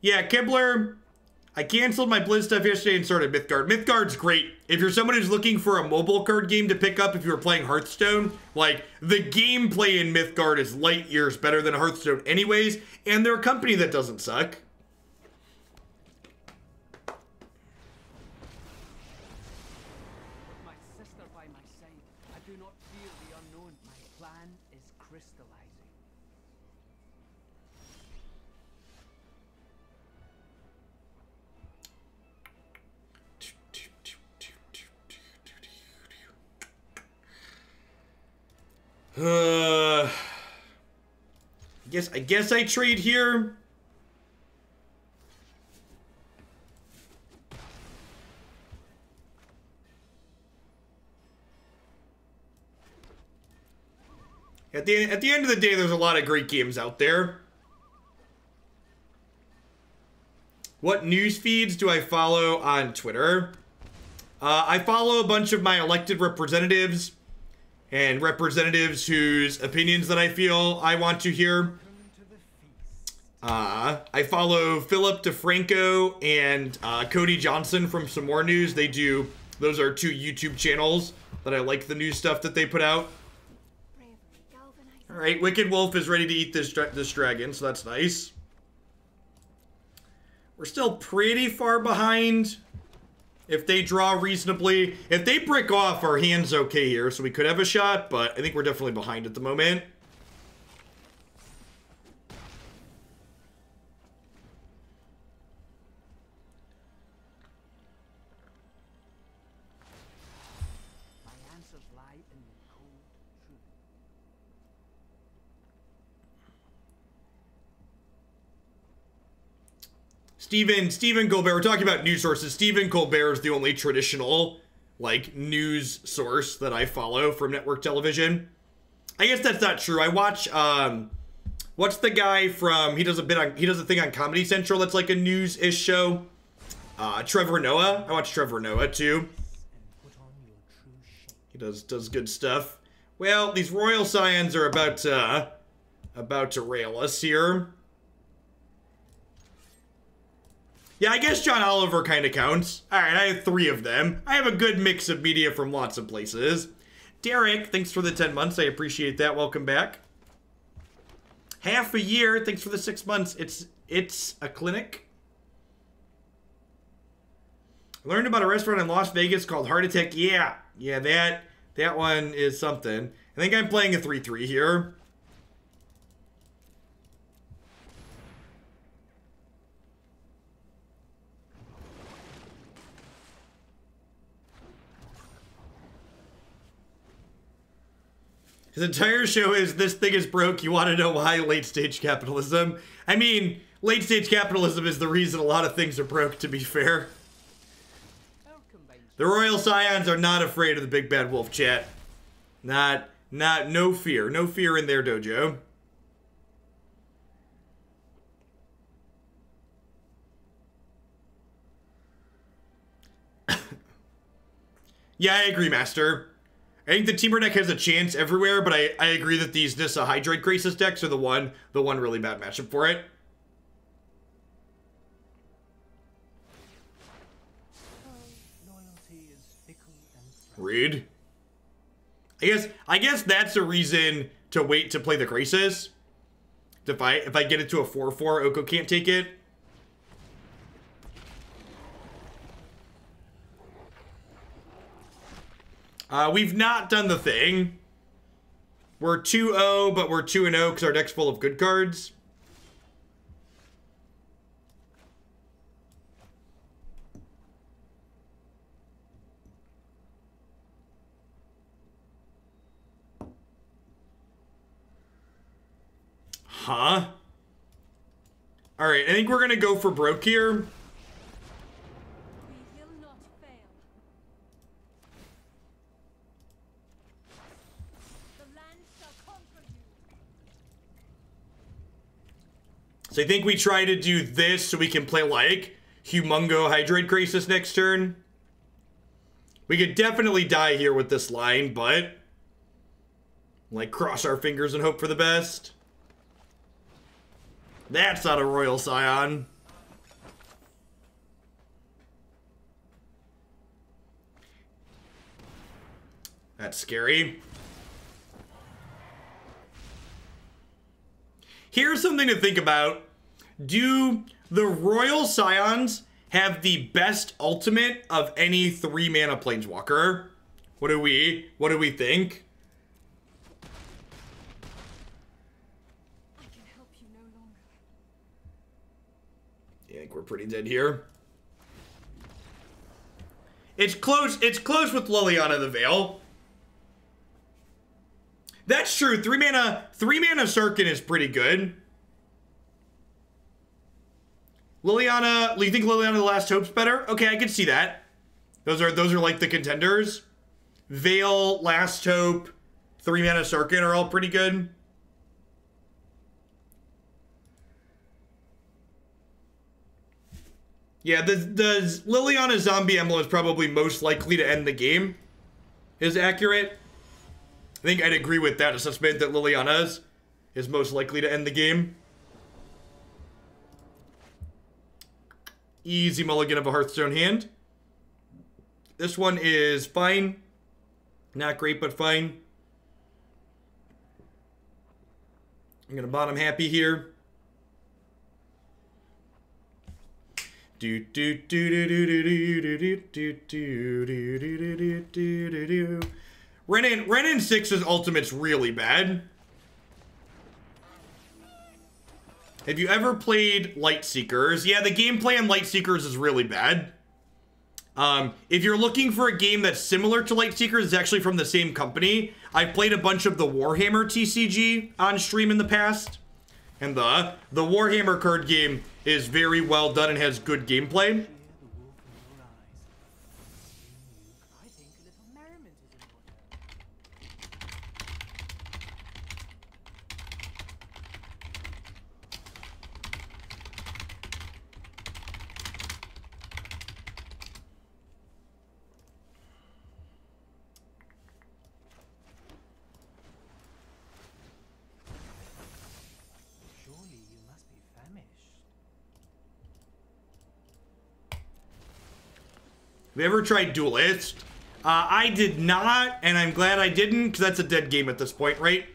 Yeah, Kibler, I canceled my Blizz stuff yesterday and started Mythgard. Mythgard's great. If you're someone who's looking for a mobile card game to pick up if you were playing Hearthstone, like, the gameplay in Mythgard is light years better than Hearthstone anyways, and they're a company that doesn't suck. My sister by my side, I do not fear the unknown. My plan is crystallizing. I guess I trade here. At the end of the day, there's a lot of great games out there. What news feeds do I follow on Twitter? I follow a bunch of my elected representatives and representatives whose opinions that I feel I want to hear. I follow Philip DeFranco and Cody Johnson from Some More News. Those are two YouTube channels that I like the news stuff that they put out. All right, Wicked Wolf is ready to eat this dragon, so that's nice. We're still pretty far behind. If they draw reasonably, if they brick off, our hand's okay here, so we could have a shot, but I think we're definitely behind at the moment. My answers lie in the cold truth. Stephen Colbert, we're talking about news sources. Stephen Colbert is the only traditional, like, news source that I follow from network television. I guess that's not true. I watch, what's the guy from, he does a thing on Comedy Central that's like a news-ish show. Trevor Noah. I watch Trevor Noah, too. He does good stuff. Well, these Royal Scions are about to rail us here. Yeah, I guess John Oliver kind of counts. All right, I have 3 of them. I have a good mix of media from lots of places. Derek, thanks for the 10 months. I appreciate that. Welcome back. Half a year. Thanks for the 6 months. It's a clinic. I learned about a restaurant in Las Vegas called Heart Attack. Yeah, that one is something. I think I'm playing a 3-3 here. His entire show is, this thing is broke, you want to know why? Late stage capitalism. I mean, late stage capitalism is the reason a lot of things are broke, to be fair. The Royal Scions are not afraid of the big bad wolf, chat. No fear in their dojo. Yeah, I agree, Master. I think the Temur deck has a chance everywhere, but I agree that these Nissa Hydroid Krasis decks are the one really bad matchup for it. Loyalty is fickle and Rude. I guess that's a reason to wait to play the Krasis. If I get it to a 4/4, Oko can't take it. We've not done the thing. We're 2-0, but we're 2-0 because our deck's full of good cards. Huh? Alright, I think we're gonna go for broke here. We will not fail. The land shall conquer you. So I think we try to do this so we can play like Humongo Hydroid Krasis next turn. We could definitely die here with this line, but like cross our fingers and hope for the best. That's not a Royal Scion. That's scary. Here's something to think about. Do the Royal Scions have the best ultimate of any 3-mana Planeswalker? What do we think? I can help you no longer. I think we're pretty dead here. It's close with Liliana the Veil. That's true. 3-mana Sarkhan is pretty good. Liliana, you think Liliana the Last Hope's better? Okay, I can see that. Those are like the contenders. Veil, Last Hope, 3-mana Sarkhan are all pretty good. Yeah, the Liliana Zombie Emblem is probably most likely to end the game. Is accurate. I think I'd agree with that assessment that Liliana's is most likely to end the game. Easy mulligan of a Hearthstone hand. This one is fine. Not great, but fine. I'm gonna bottom happy here. Renin 6's ultimate's really bad. Have you ever played Lightseekers? Yeah, the gameplay on Lightseekers is really bad. If you're looking for a game that's similar to Lightseekers, it's actually from the same company. I've played a bunch of the Warhammer TCG on stream in the past. And the Warhammer card game is very well done and has good gameplay. I think a little merriment is in order. Surely you must be famished. Have you ever tried Duelist? I did not, and I'm glad I didn't, because that's a dead game at this point, right?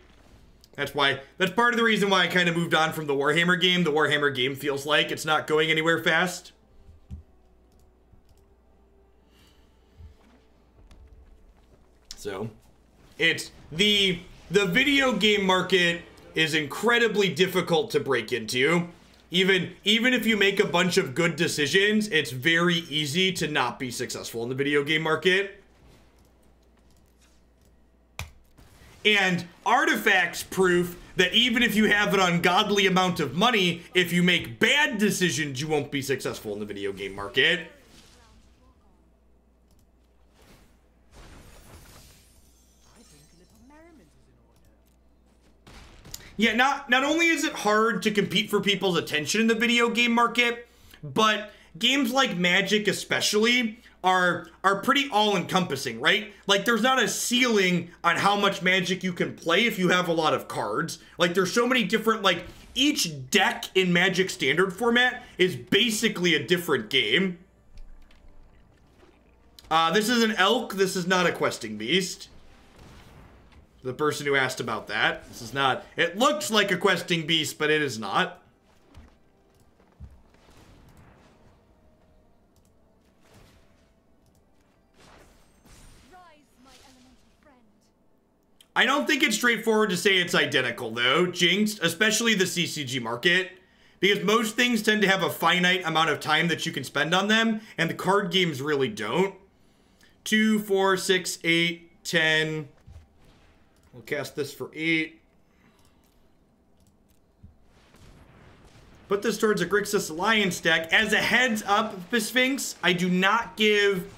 That's part of the reason why I kind of moved on from the Warhammer game. The Warhammer game feels like it's not going anywhere fast. So, it's the video game market is incredibly difficult to break into. Even if you make a bunch of good decisions, it's very easy to not be successful in the video game market. And Artifact's proof that even if you have an ungodly amount of money, if you make bad decisions, you won't be successful in the video game market. I think a little merriment is in order. Yeah, not only is it hard to compete for people's attention in the video game market, but games like Magic especially are pretty all-encompassing, right? Like, there's not a ceiling on how much Magic you can play if you have a lot of cards. Like, there's so many different, like, each deck in Magic Standard format is basically a different game. This is an elk. This is not a questing beast. The person who asked about that. This is not... It looks like a questing beast, but it is not. I don't think it's straightforward to say it's identical, though, Jinxed, especially the CCG market, because most things tend to have a finite amount of time that you can spend on them, and the card games really don't. 2, 4, 6, 8, 10. We'll cast this for 8. Put this towards a Grixis Alliance deck. As a heads up, Sphinx, I do not give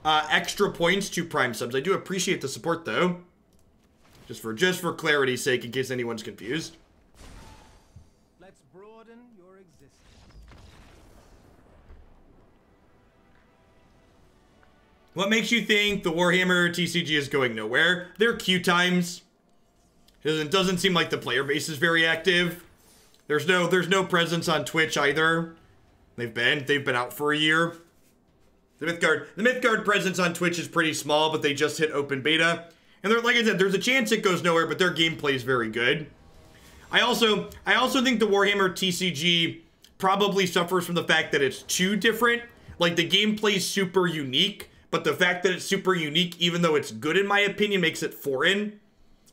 extra points to Prime subs. I do appreciate the support, though. Just for clarity's sake, in case anyone's confused. Let's broaden your existence. What makes you think the Warhammer TCG is going nowhere? They're queue times. It doesn't seem like the player base is very active. There's no presence on Twitch either. They've been out for a year. The Mythgard presence on Twitch is pretty small, but they just hit open beta. And like I said, there's a chance it goes nowhere, but their gameplay is very good. I also think the Warhammer TCG probably suffers from the fact that it's too different. Like, the gameplay's super unique, but the fact that it's super unique, even though it's good in my opinion, makes it foreign.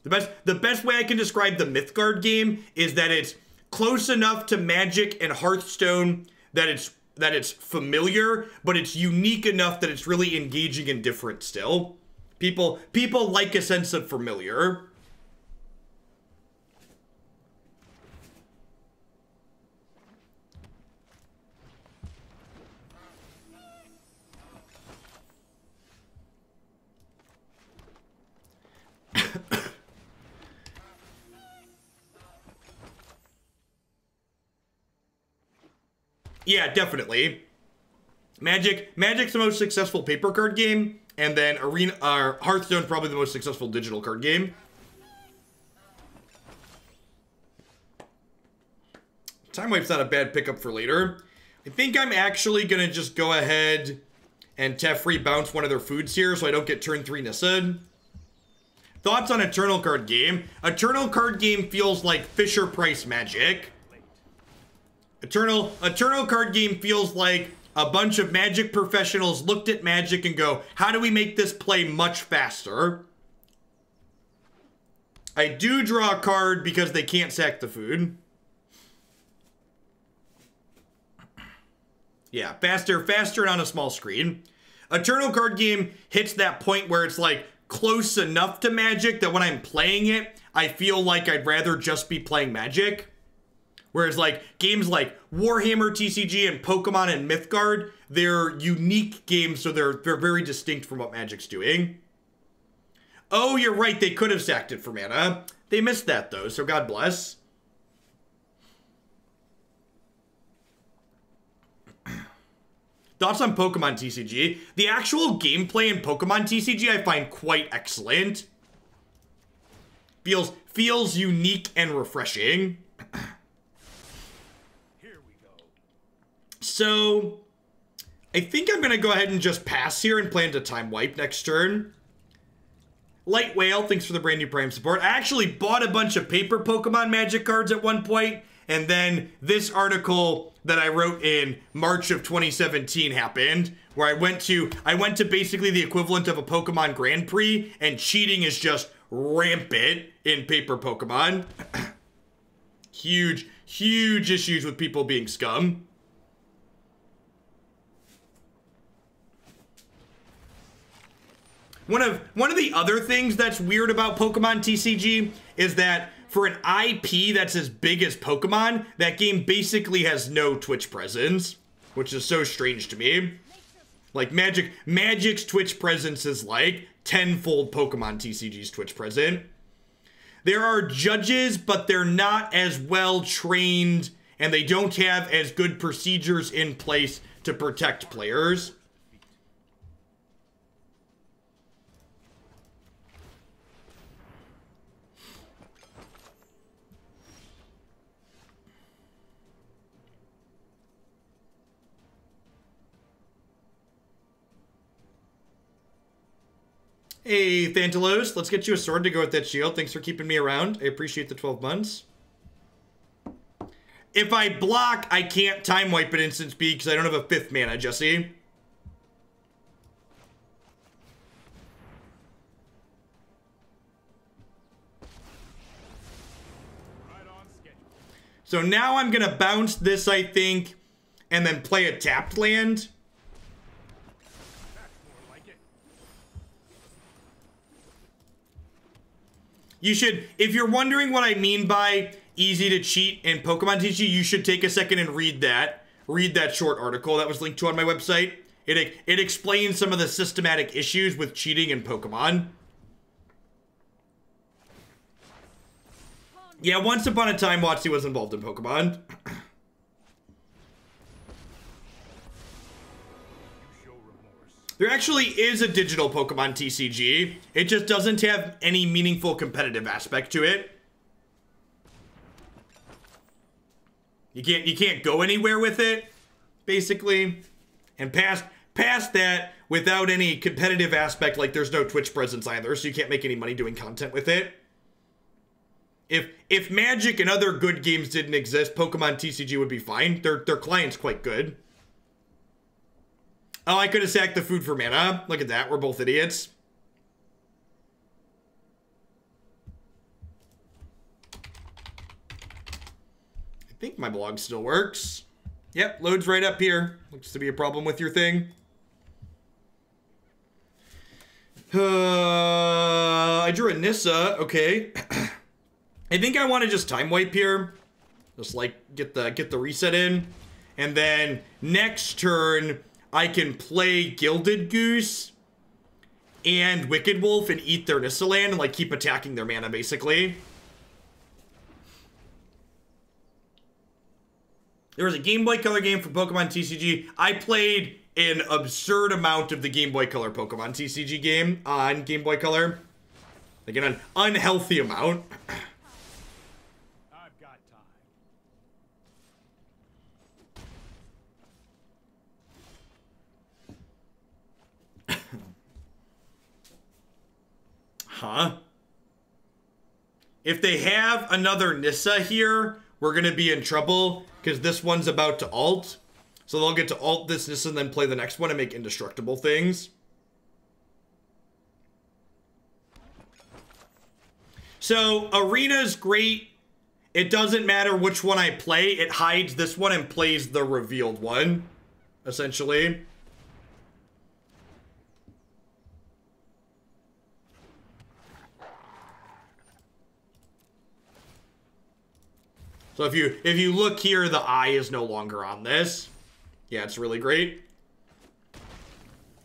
The best way I can describe the Mythgard game is that it's close enough to Magic and Hearthstone that it's familiar, but it's unique enough that it's really engaging and different still. People like a sense of familiar. Yeah, definitely. Magic's the most successful paper card game, and then Hearthstone's probably the most successful digital card game. Time Wipe's not a bad pickup for later. I think I'm actually gonna just go ahead and Teferi bounce one of their foods here so I don't get turn 3 Nissa. Thoughts on Eternal card game? Eternal card game feels like Fisher-Price Magic. Eternal card game feels like a bunch of Magic professionals looked at Magic and go, how do we make this play much faster? I do draw a card because they can't sack the food. Yeah, faster and on a small screen. Eternal card game hits that point where it's like close enough to Magic that when I'm playing it, I feel like I'd rather just be playing Magic. Whereas, like, games like Warhammer TCG and Pokemon and Mythgard, they're unique games, so they're very distinct from what Magic's doing. Oh, you're right, they could have sacked it for mana. They missed that, though, so God bless. Thoughts on Pokemon TCG? The actual gameplay in Pokemon TCG I find quite excellent. Feels unique and refreshing. So, I think I'm going to go ahead and just pass here and plan to Time Wipe next turn. Light Whale, thanks for the brand new Prime support. I actually bought a bunch of paper Pokemon Magic cards at one point, and then this article that I wrote in March of 2017 happened, where I went to basically the equivalent of a Pokemon Grand Prix, and cheating is just rampant in paper Pokemon. Huge issues with people being scum. One of the other things that's weird about Pokemon TCG is that for an IP that's as big as Pokemon, that game basically has no Twitch presence, which is so strange to me. Like, Magic's Twitch presence is like tenfold Pokemon TCG's Twitch present. There are judges, but they're not as well trained, and they don't have as good procedures in place to protect players. Hey, Thantalos, let's get you a sword to go with that shield. Thanks for keeping me around. I appreciate the 12 months. If I block, I can't time wipe an instant speed because I don't have a 5th mana, Jesse. Right on schedule. So now I'm going to bounce this, I think, and then play a tapped land. That's more like it. You should, if you're wondering what I mean by easy to cheat in Pokemon TCG, you should take a second and read that. Read that short article that was linked to on my website. It explains some of the systematic issues with cheating in Pokemon. Yeah, once upon a time, Watsy was involved in Pokemon. There actually is a digital Pokemon TCG. It just doesn't have any meaningful competitive aspect to it. You can't go anywhere with it, basically. And past that, without any competitive aspect, like there's no Twitch presence either, so you can't make any money doing content with it. If Magic and other good games didn't exist, Pokemon TCG would be fine. Their client's quite good. Oh, I could have sacked the food for mana. Look at that, we're both idiots. I think my blog still works. Yep, loads right up here. Looks to be a problem with your thing. I drew a Nissa, okay. I think I want to just time wipe here. Just like get the reset in. And then next turn, I can play Gilded Goose and Wicked Wolf and eat their Nissa land and like keep attacking their mana basically. There was a Game Boy Color game for Pokemon TCG. I played an absurd amount of the Game Boy Color Pokemon TCG game on Game Boy Color. Like an unhealthy amount. I've got time. Huh? If they have another Nissa here, we're going to be in trouble because this one's about to ult. So they'll get to ult this Nissa and then play the next one and make indestructible things. So Arena's great. It doesn't matter which one I play. It hides this one and plays the revealed one, essentially. So if you look here, the eye is no longer on this. Yeah, it's really great.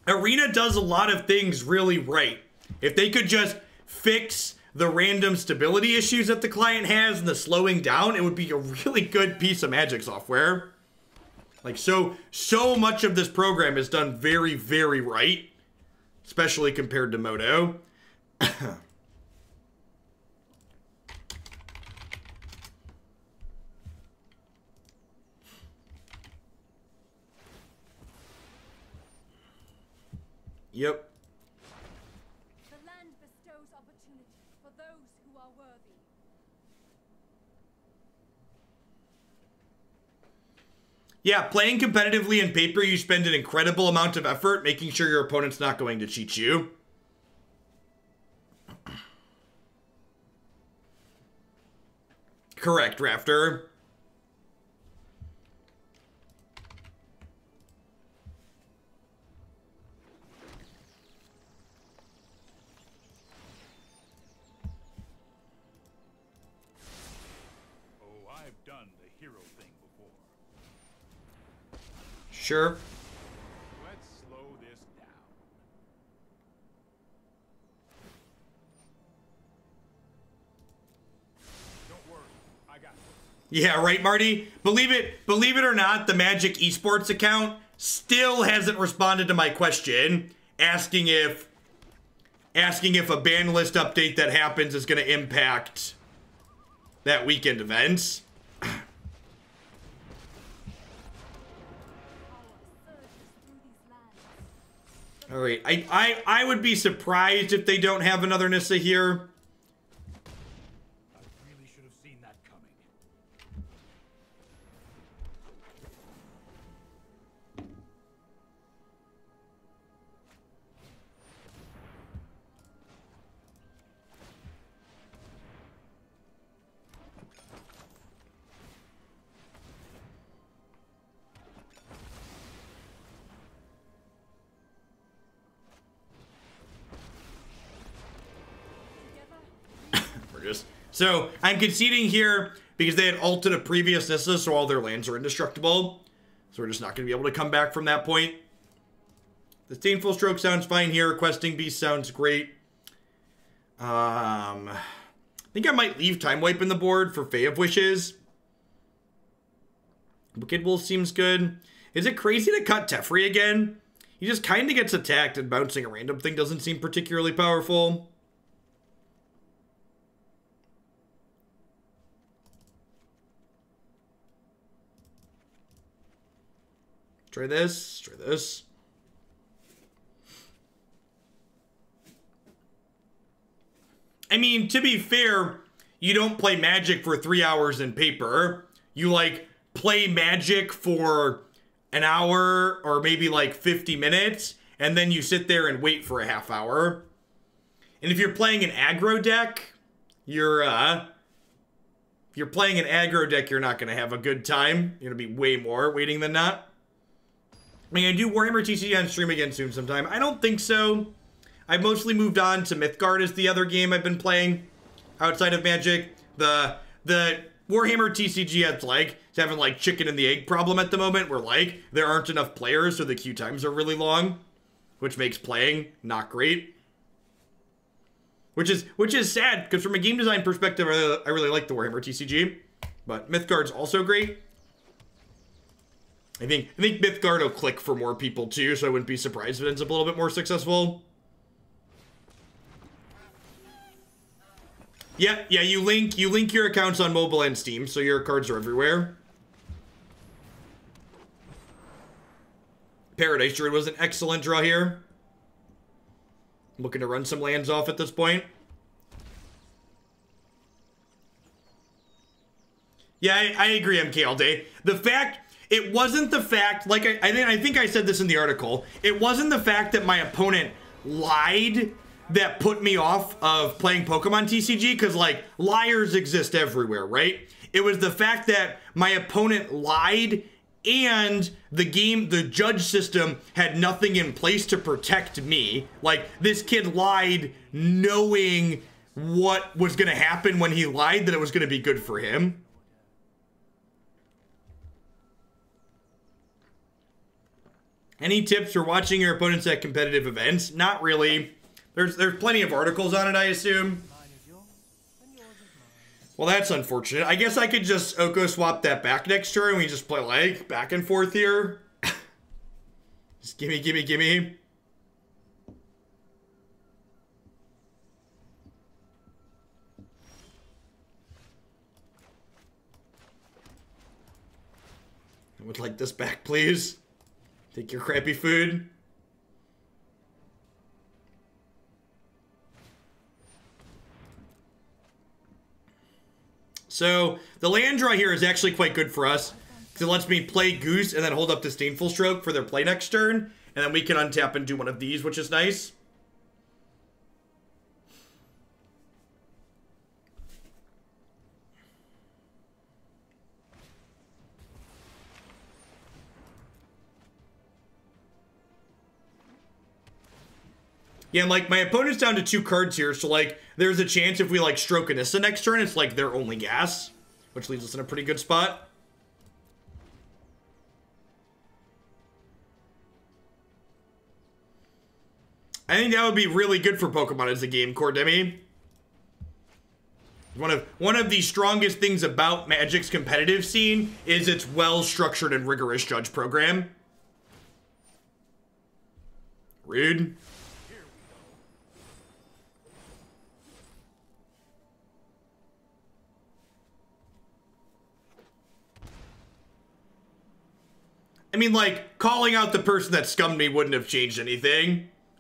Arena does a lot of things really right. If they could just fix the random stability issues that the client has and the slowing down, it would be a really good piece of Magic software. Like so much of this program is done very, very right, especially compared to Moto. Yep. The land bestows opportunity for those who are worthy. Yeah, playing competitively in paper, you spend an incredible amount of effort making sure your opponent's not going to cheat you. Correct, Raptor. Sure. Let's slow this down. Don't worry, I got this. Yeah, right, Marty? Believe it or not, the Magic Esports account still hasn't responded to my question asking if a ban list update that happens is going to impact that weekend events. All right, I would be surprised if they don't have another Nissa here. I really should have seen that coming. So I'm conceding here because they had ulted a previous Nissa, so all their lands are indestructible. So we're just not going to be able to come back from that point. Disdainful Stroke sounds fine here. Questing Beast sounds great. I think I might leave Time Wipe in the board for Fae of Wishes. Wicked Wolf seems good. Is it crazy to cut Teferi again? He just kind of gets attacked, and bouncing a random thing doesn't seem particularly powerful. Try this, try this. I mean, to be fair, you don't play Magic for 3 hours in paper. You, like, play Magic for an hour or maybe, like, 50 minutes, and then you sit there and wait for a half hour. And if you're playing an aggro deck, you're playing an aggro deck, you're not going to have a good time. You're going to be way more waiting than not. Am I going to do Warhammer TCG on stream again soon sometime? I don't think so. I've mostly moved on to Mythgard as the other game I've been playing outside of Magic. The Warhammer TCG has like, it's having like chicken and the egg problem at the moment where like there aren't enough players so the queue times are really long, which makes playing not great. Which is sad because from a game design perspective, I really like the Warhammer TCG, but Mythgard's also great. I think Mythgard will click for more people too, so I wouldn't be surprised if it ends up a little bit more successful. Yeah, you link your accounts on mobile and Steam, so your cards are everywhere. Paradise Druid was an excellent draw here. I'm looking to run some lands off at this point. Yeah, I agree, MK all day. It wasn't the fact, like I think I said this in the article, it wasn't the fact that my opponent lied that put me off of playing Pokemon TCG, because like liars exist everywhere, right? It was the fact that my opponent lied and the judge system had nothing in place to protect me. Like this kid lied knowing what was gonna happen when he lied, that it was gonna be good for him. Any tips for watching your opponents at competitive events? Not really. There's plenty of articles on it, I assume. Well, that's unfortunate. I guess I could just Oko swap that back next turn and we just play like back and forth here. Just gimme, gimme, gimme. I would like this back, please. Take your crappy food. So, the land draw here is actually quite good for us, because it lets me play Goose and then hold up Disdainful Stroke for their play next turn, and then we can untap and do one of these, which is nice. Yeah, and like my opponent's down to 2 cards here, so like there's a chance if we like stroke a Nissa next turn, it's like their only gas, which leaves us in a pretty good spot. I think that would be really good for Pokemon as a game, Cordemi. One of the strongest things about Magic's competitive scene is its well-structured and rigorous judge program. Rude. I mean, like, calling out the person that scummed me wouldn't have changed anything.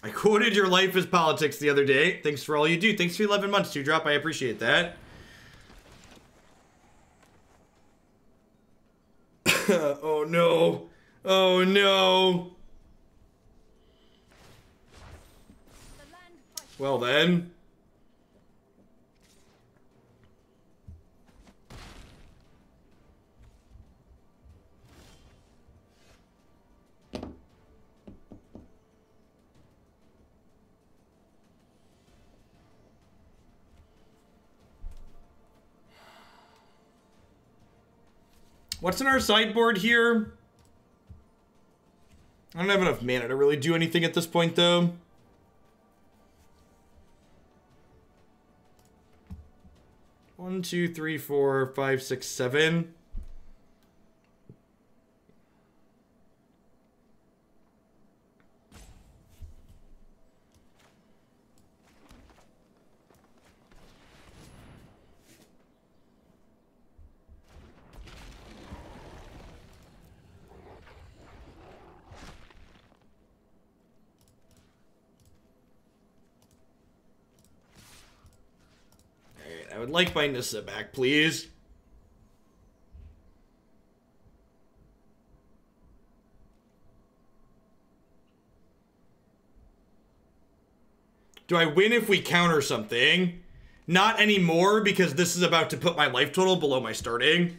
I quoted your life is politics the other day. Thanks for all you do. Thanks for 11 months, 2Drop. I appreciate that. Oh no. Oh no. Well then. What's in our sideboard here? I don't have enough mana to really do anything at this point, though. One, two, three, four, five, six, seven. I would like my Nissa back, please. Do I win if we counter something? Not anymore, because this is about to put my life total below my starting.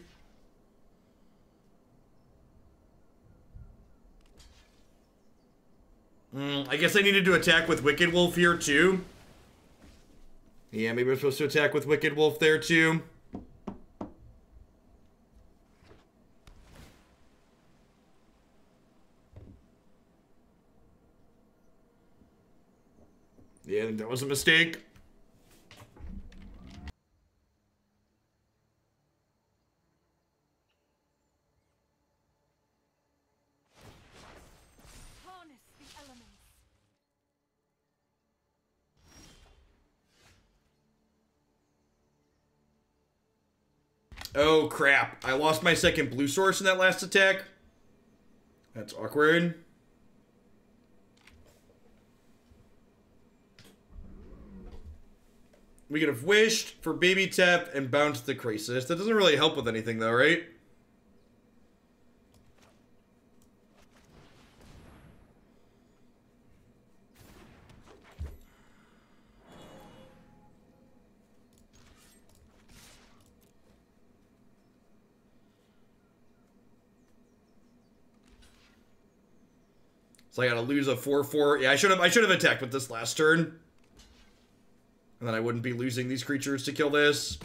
I guess I needed to attack with Wicked Wolf here, too. Yeah, maybe we're supposed to attack with Wicked Wolf there, too. Yeah, I think that was a mistake. Harness the elements. Oh, crap. I lost my second blue source in that last attack. That's awkward. We could have wished for Baby Tap and bounced the Krasis. That doesn't really help with anything, though, right? So I gotta lose a 4/4. Yeah, I should have attacked with this last turn. And then I wouldn't be losing these creatures to kill this.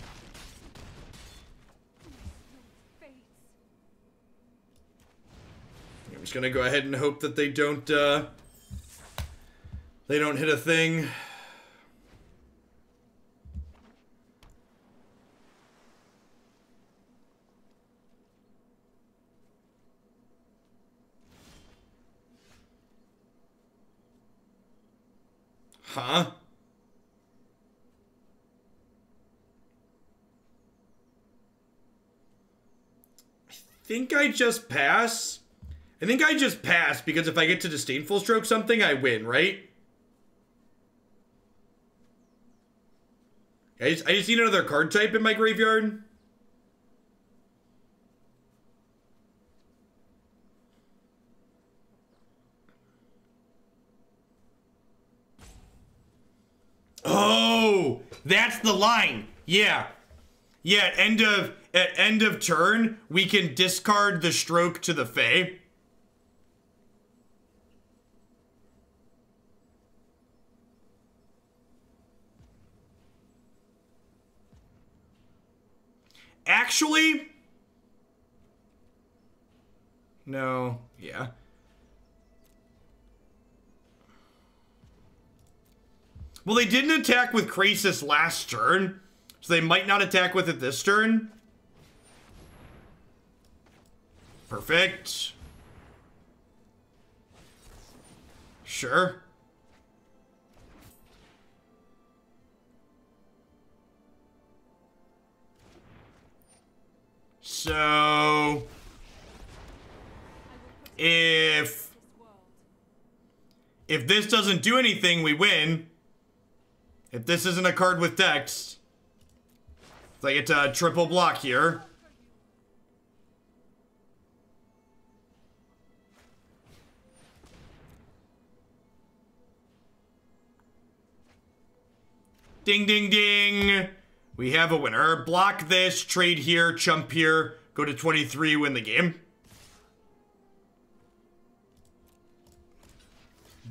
I'm just gonna go ahead and hope that they don't hit a thing. Huh? I think I just pass. I think I just pass because if I get to Disdainful Stroke something, I win, right? I just need another card type in my graveyard. Oh, that's the line. Yeah. Yeah, at end of turn, we can discard the stroke to the Fae. Actually, no, yeah. Well, they didn't attack with Krasis last turn, so they might not attack with it this turn. Perfect. Sure. So, if If this doesn't do anything, we win. If this isn't a card with text, so I get to triple block here. Ding, ding, ding. We have a winner. Block this, trade here, chump here, go to 23, win the game.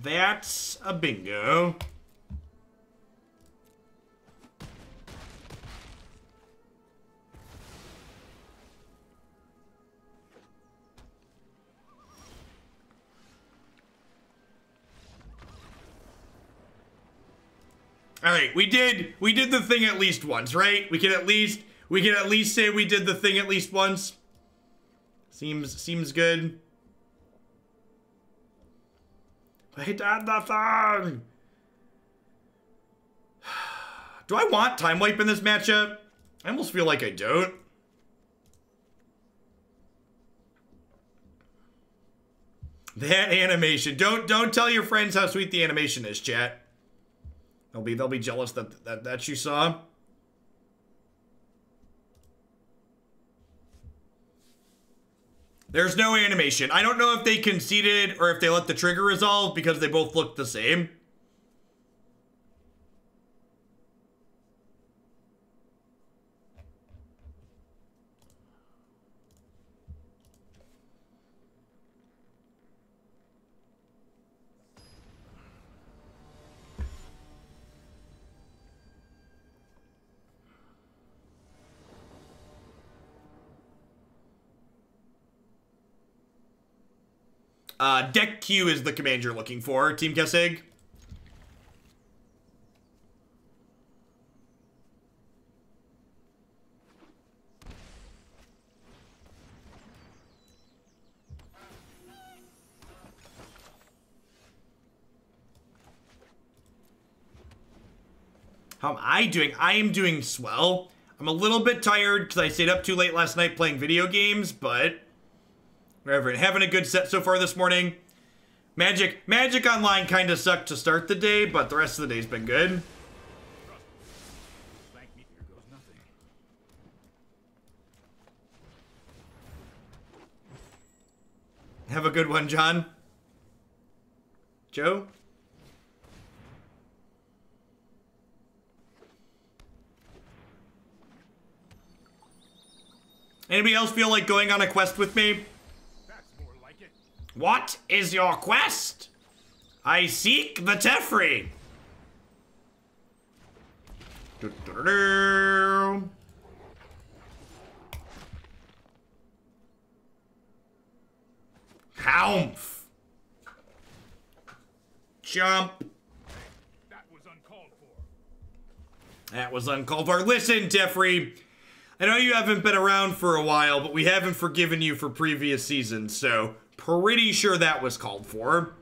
That's a bingo. All right, we did the thing at least once, right? We can at least say we did the thing at least once. Seems good. I did the thing. Do I want time wipe in this matchup? I almost feel like I don't. That animation. Don't tell your friends how sweet the animation is, chat. They'll be jealous that you saw. There's no animation. I don't know if they conceded or if they let the trigger resolve because they both look the same. Deck Q is the command you're looking for, Team Kessig. How am I doing? I am doing swell. I'm a little bit tired because I stayed up too late last night playing video games, but whatever. Having a good set so far this morning. Magic Online kind of sucked to start the day, but the rest of the day's been good. Have a good one, John. Joe? Anybody else feel like going on a quest with me? What is your quest? I seek the Teferi. Humph. Jump. That was uncalled for. That was uncalled for. Listen, Teferi. I know you haven't been around for a while, but we haven't forgiven you for previous seasons, so pretty sure that was called for.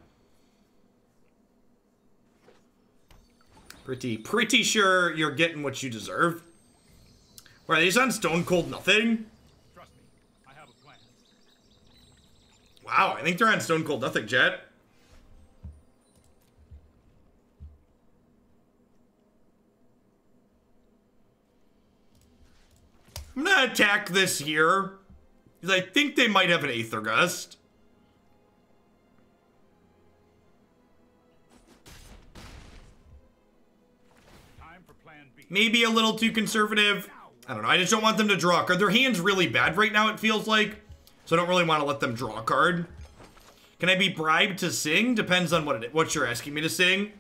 Pretty sure you're getting what you deserve. Are these on Stone Cold Nothing? Trust me, I have a plan. Wow, I think they're on Stone Cold Nothing, chat. I'm gonna attack this here, because I think they might have an Aether Gust. Time for plan B. Maybe a little too conservative. I don't know, I just don't want them to draw a card. Their hand's really bad right now, it feels like. So I don't really want to let them draw a card. Can I be bribed to sing? Depends on what you're asking me to sing.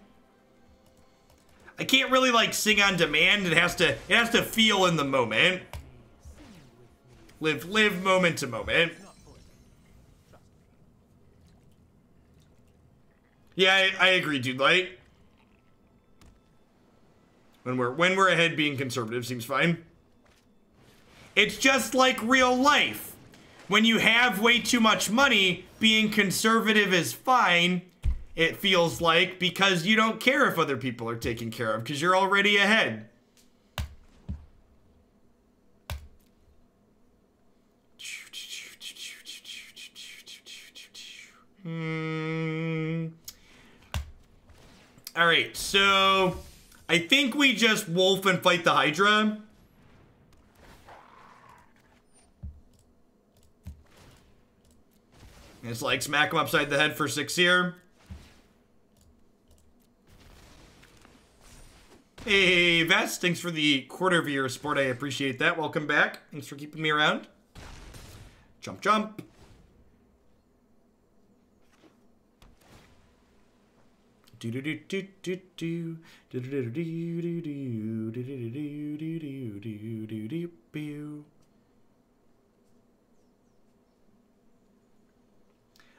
I can't really like sing on demand. It has to feel in the moment. Live moment to moment. Yeah, I agree, dude. Light. When we're ahead, being conservative seems fine. It's just like real life. When you have way too much money, being conservative is fine. It feels like, because you don't care if other people are taken care of because you're already ahead. All right, so I think we just wolf and fight the Hydra. It's like smack him upside the head for 6 here. Hey, Vest, thanks for the quarter of your support. I appreciate that. Welcome back. Thanks for keeping me around. Jump, jump. I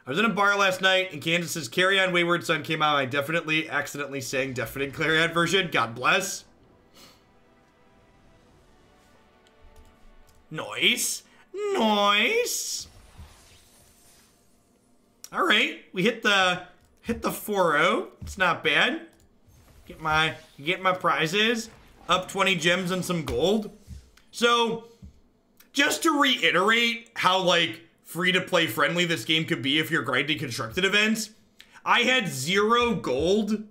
was in a bar last night and Candace's Carry On Wayward Son came out. I definitely accidentally sang Deafening Clarion version. God bless. Nice. Nice. All right. We hit the 4-0. It's not bad. Get my prizes. Up 20 gems and some gold. So, just to reiterate how, like, free-to-play friendly this game could be if you're grinding constructed events. I had 0 gold.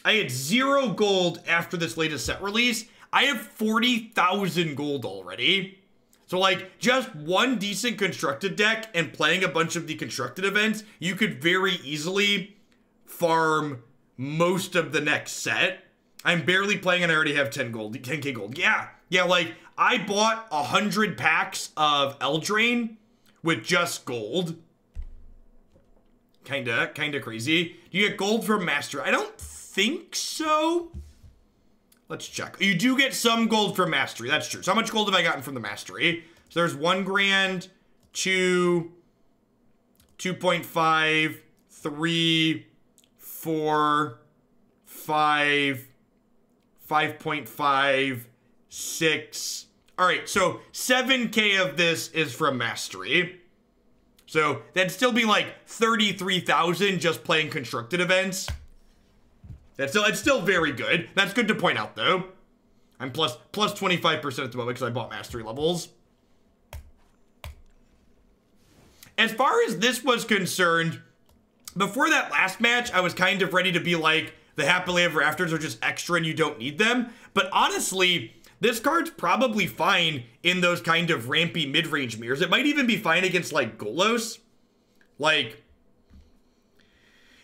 I had 0 gold after this latest set release. I have 40,000 gold already. So like just one decent constructed deck and playing a bunch of the constructed events, you could very easily farm most of the next set. I'm barely playing and I already have 10k gold. Yeah, like I bought 100 packs of Eldraine with just gold. Kinda crazy. Do you get gold from Master? I don't think so. Let's check. You do get some gold from Mastery. That's true. So how much gold have I gotten from the Mastery? So there's 1 grand, 2, 2.5, 3, 4, 5, 5.5, 6. All right, so 7k of this is from Mastery. So that'd still be like 33,000 just playing constructed events. It's still very good. That's good to point out, though. I'm plus 25% at the moment because I bought Mastery levels. As far as this was concerned, before that last match, I was kind of ready to be like, the Happily Ever Afters are just extra and you don't need them. But honestly, this card's probably fine in those kind of rampy mid-range mirrors. It might even be fine against, like, Golos.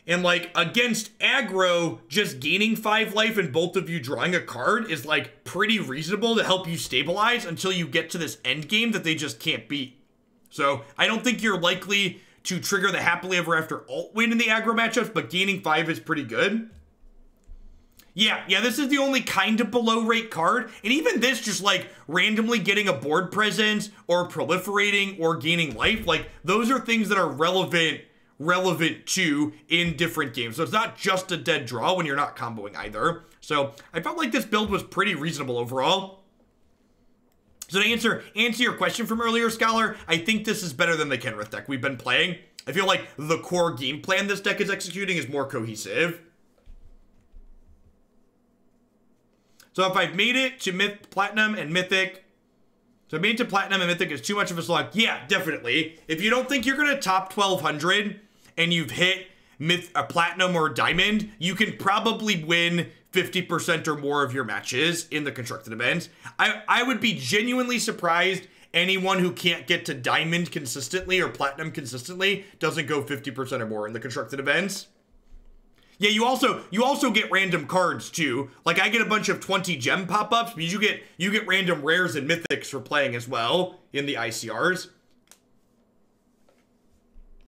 And, like, against aggro, just gaining 5 life and both of you drawing a card is, like, pretty reasonable to help you stabilize until you get to this end game that they just can't beat. So, I don't think you're likely to trigger the Happily Ever After alt win in the aggro matchups, but gaining 5 is pretty good. Yeah, this is the only kind of below rate card. And even this, just like randomly getting a board presence or proliferating or gaining life, like those are things that are relevant to in different games. So it's not just a dead draw when you're not comboing either. So I felt like this build was pretty reasonable overall. So to answer your question from earlier, Scholar, I think this is better than the Kenrith deck we've been playing. I feel like the core game plan this deck is executing is more cohesive. So if I've made it to Platinum and Mythic, so I made it to Platinum and Mythic is too much of a slog. Yeah, definitely. If you don't think you're going to top 1200 and you've hit Platinum or Diamond, you can probably win 50% or more of your matches in the constructed events. I would be genuinely surprised anyone who can't get to Diamond consistently or Platinum consistently doesn't go 50% or more in the constructed events. Yeah, you also get random cards too. Like I get a bunch of 20 gem pop-ups, but you get random rares and mythics for playing as well in the ICRs.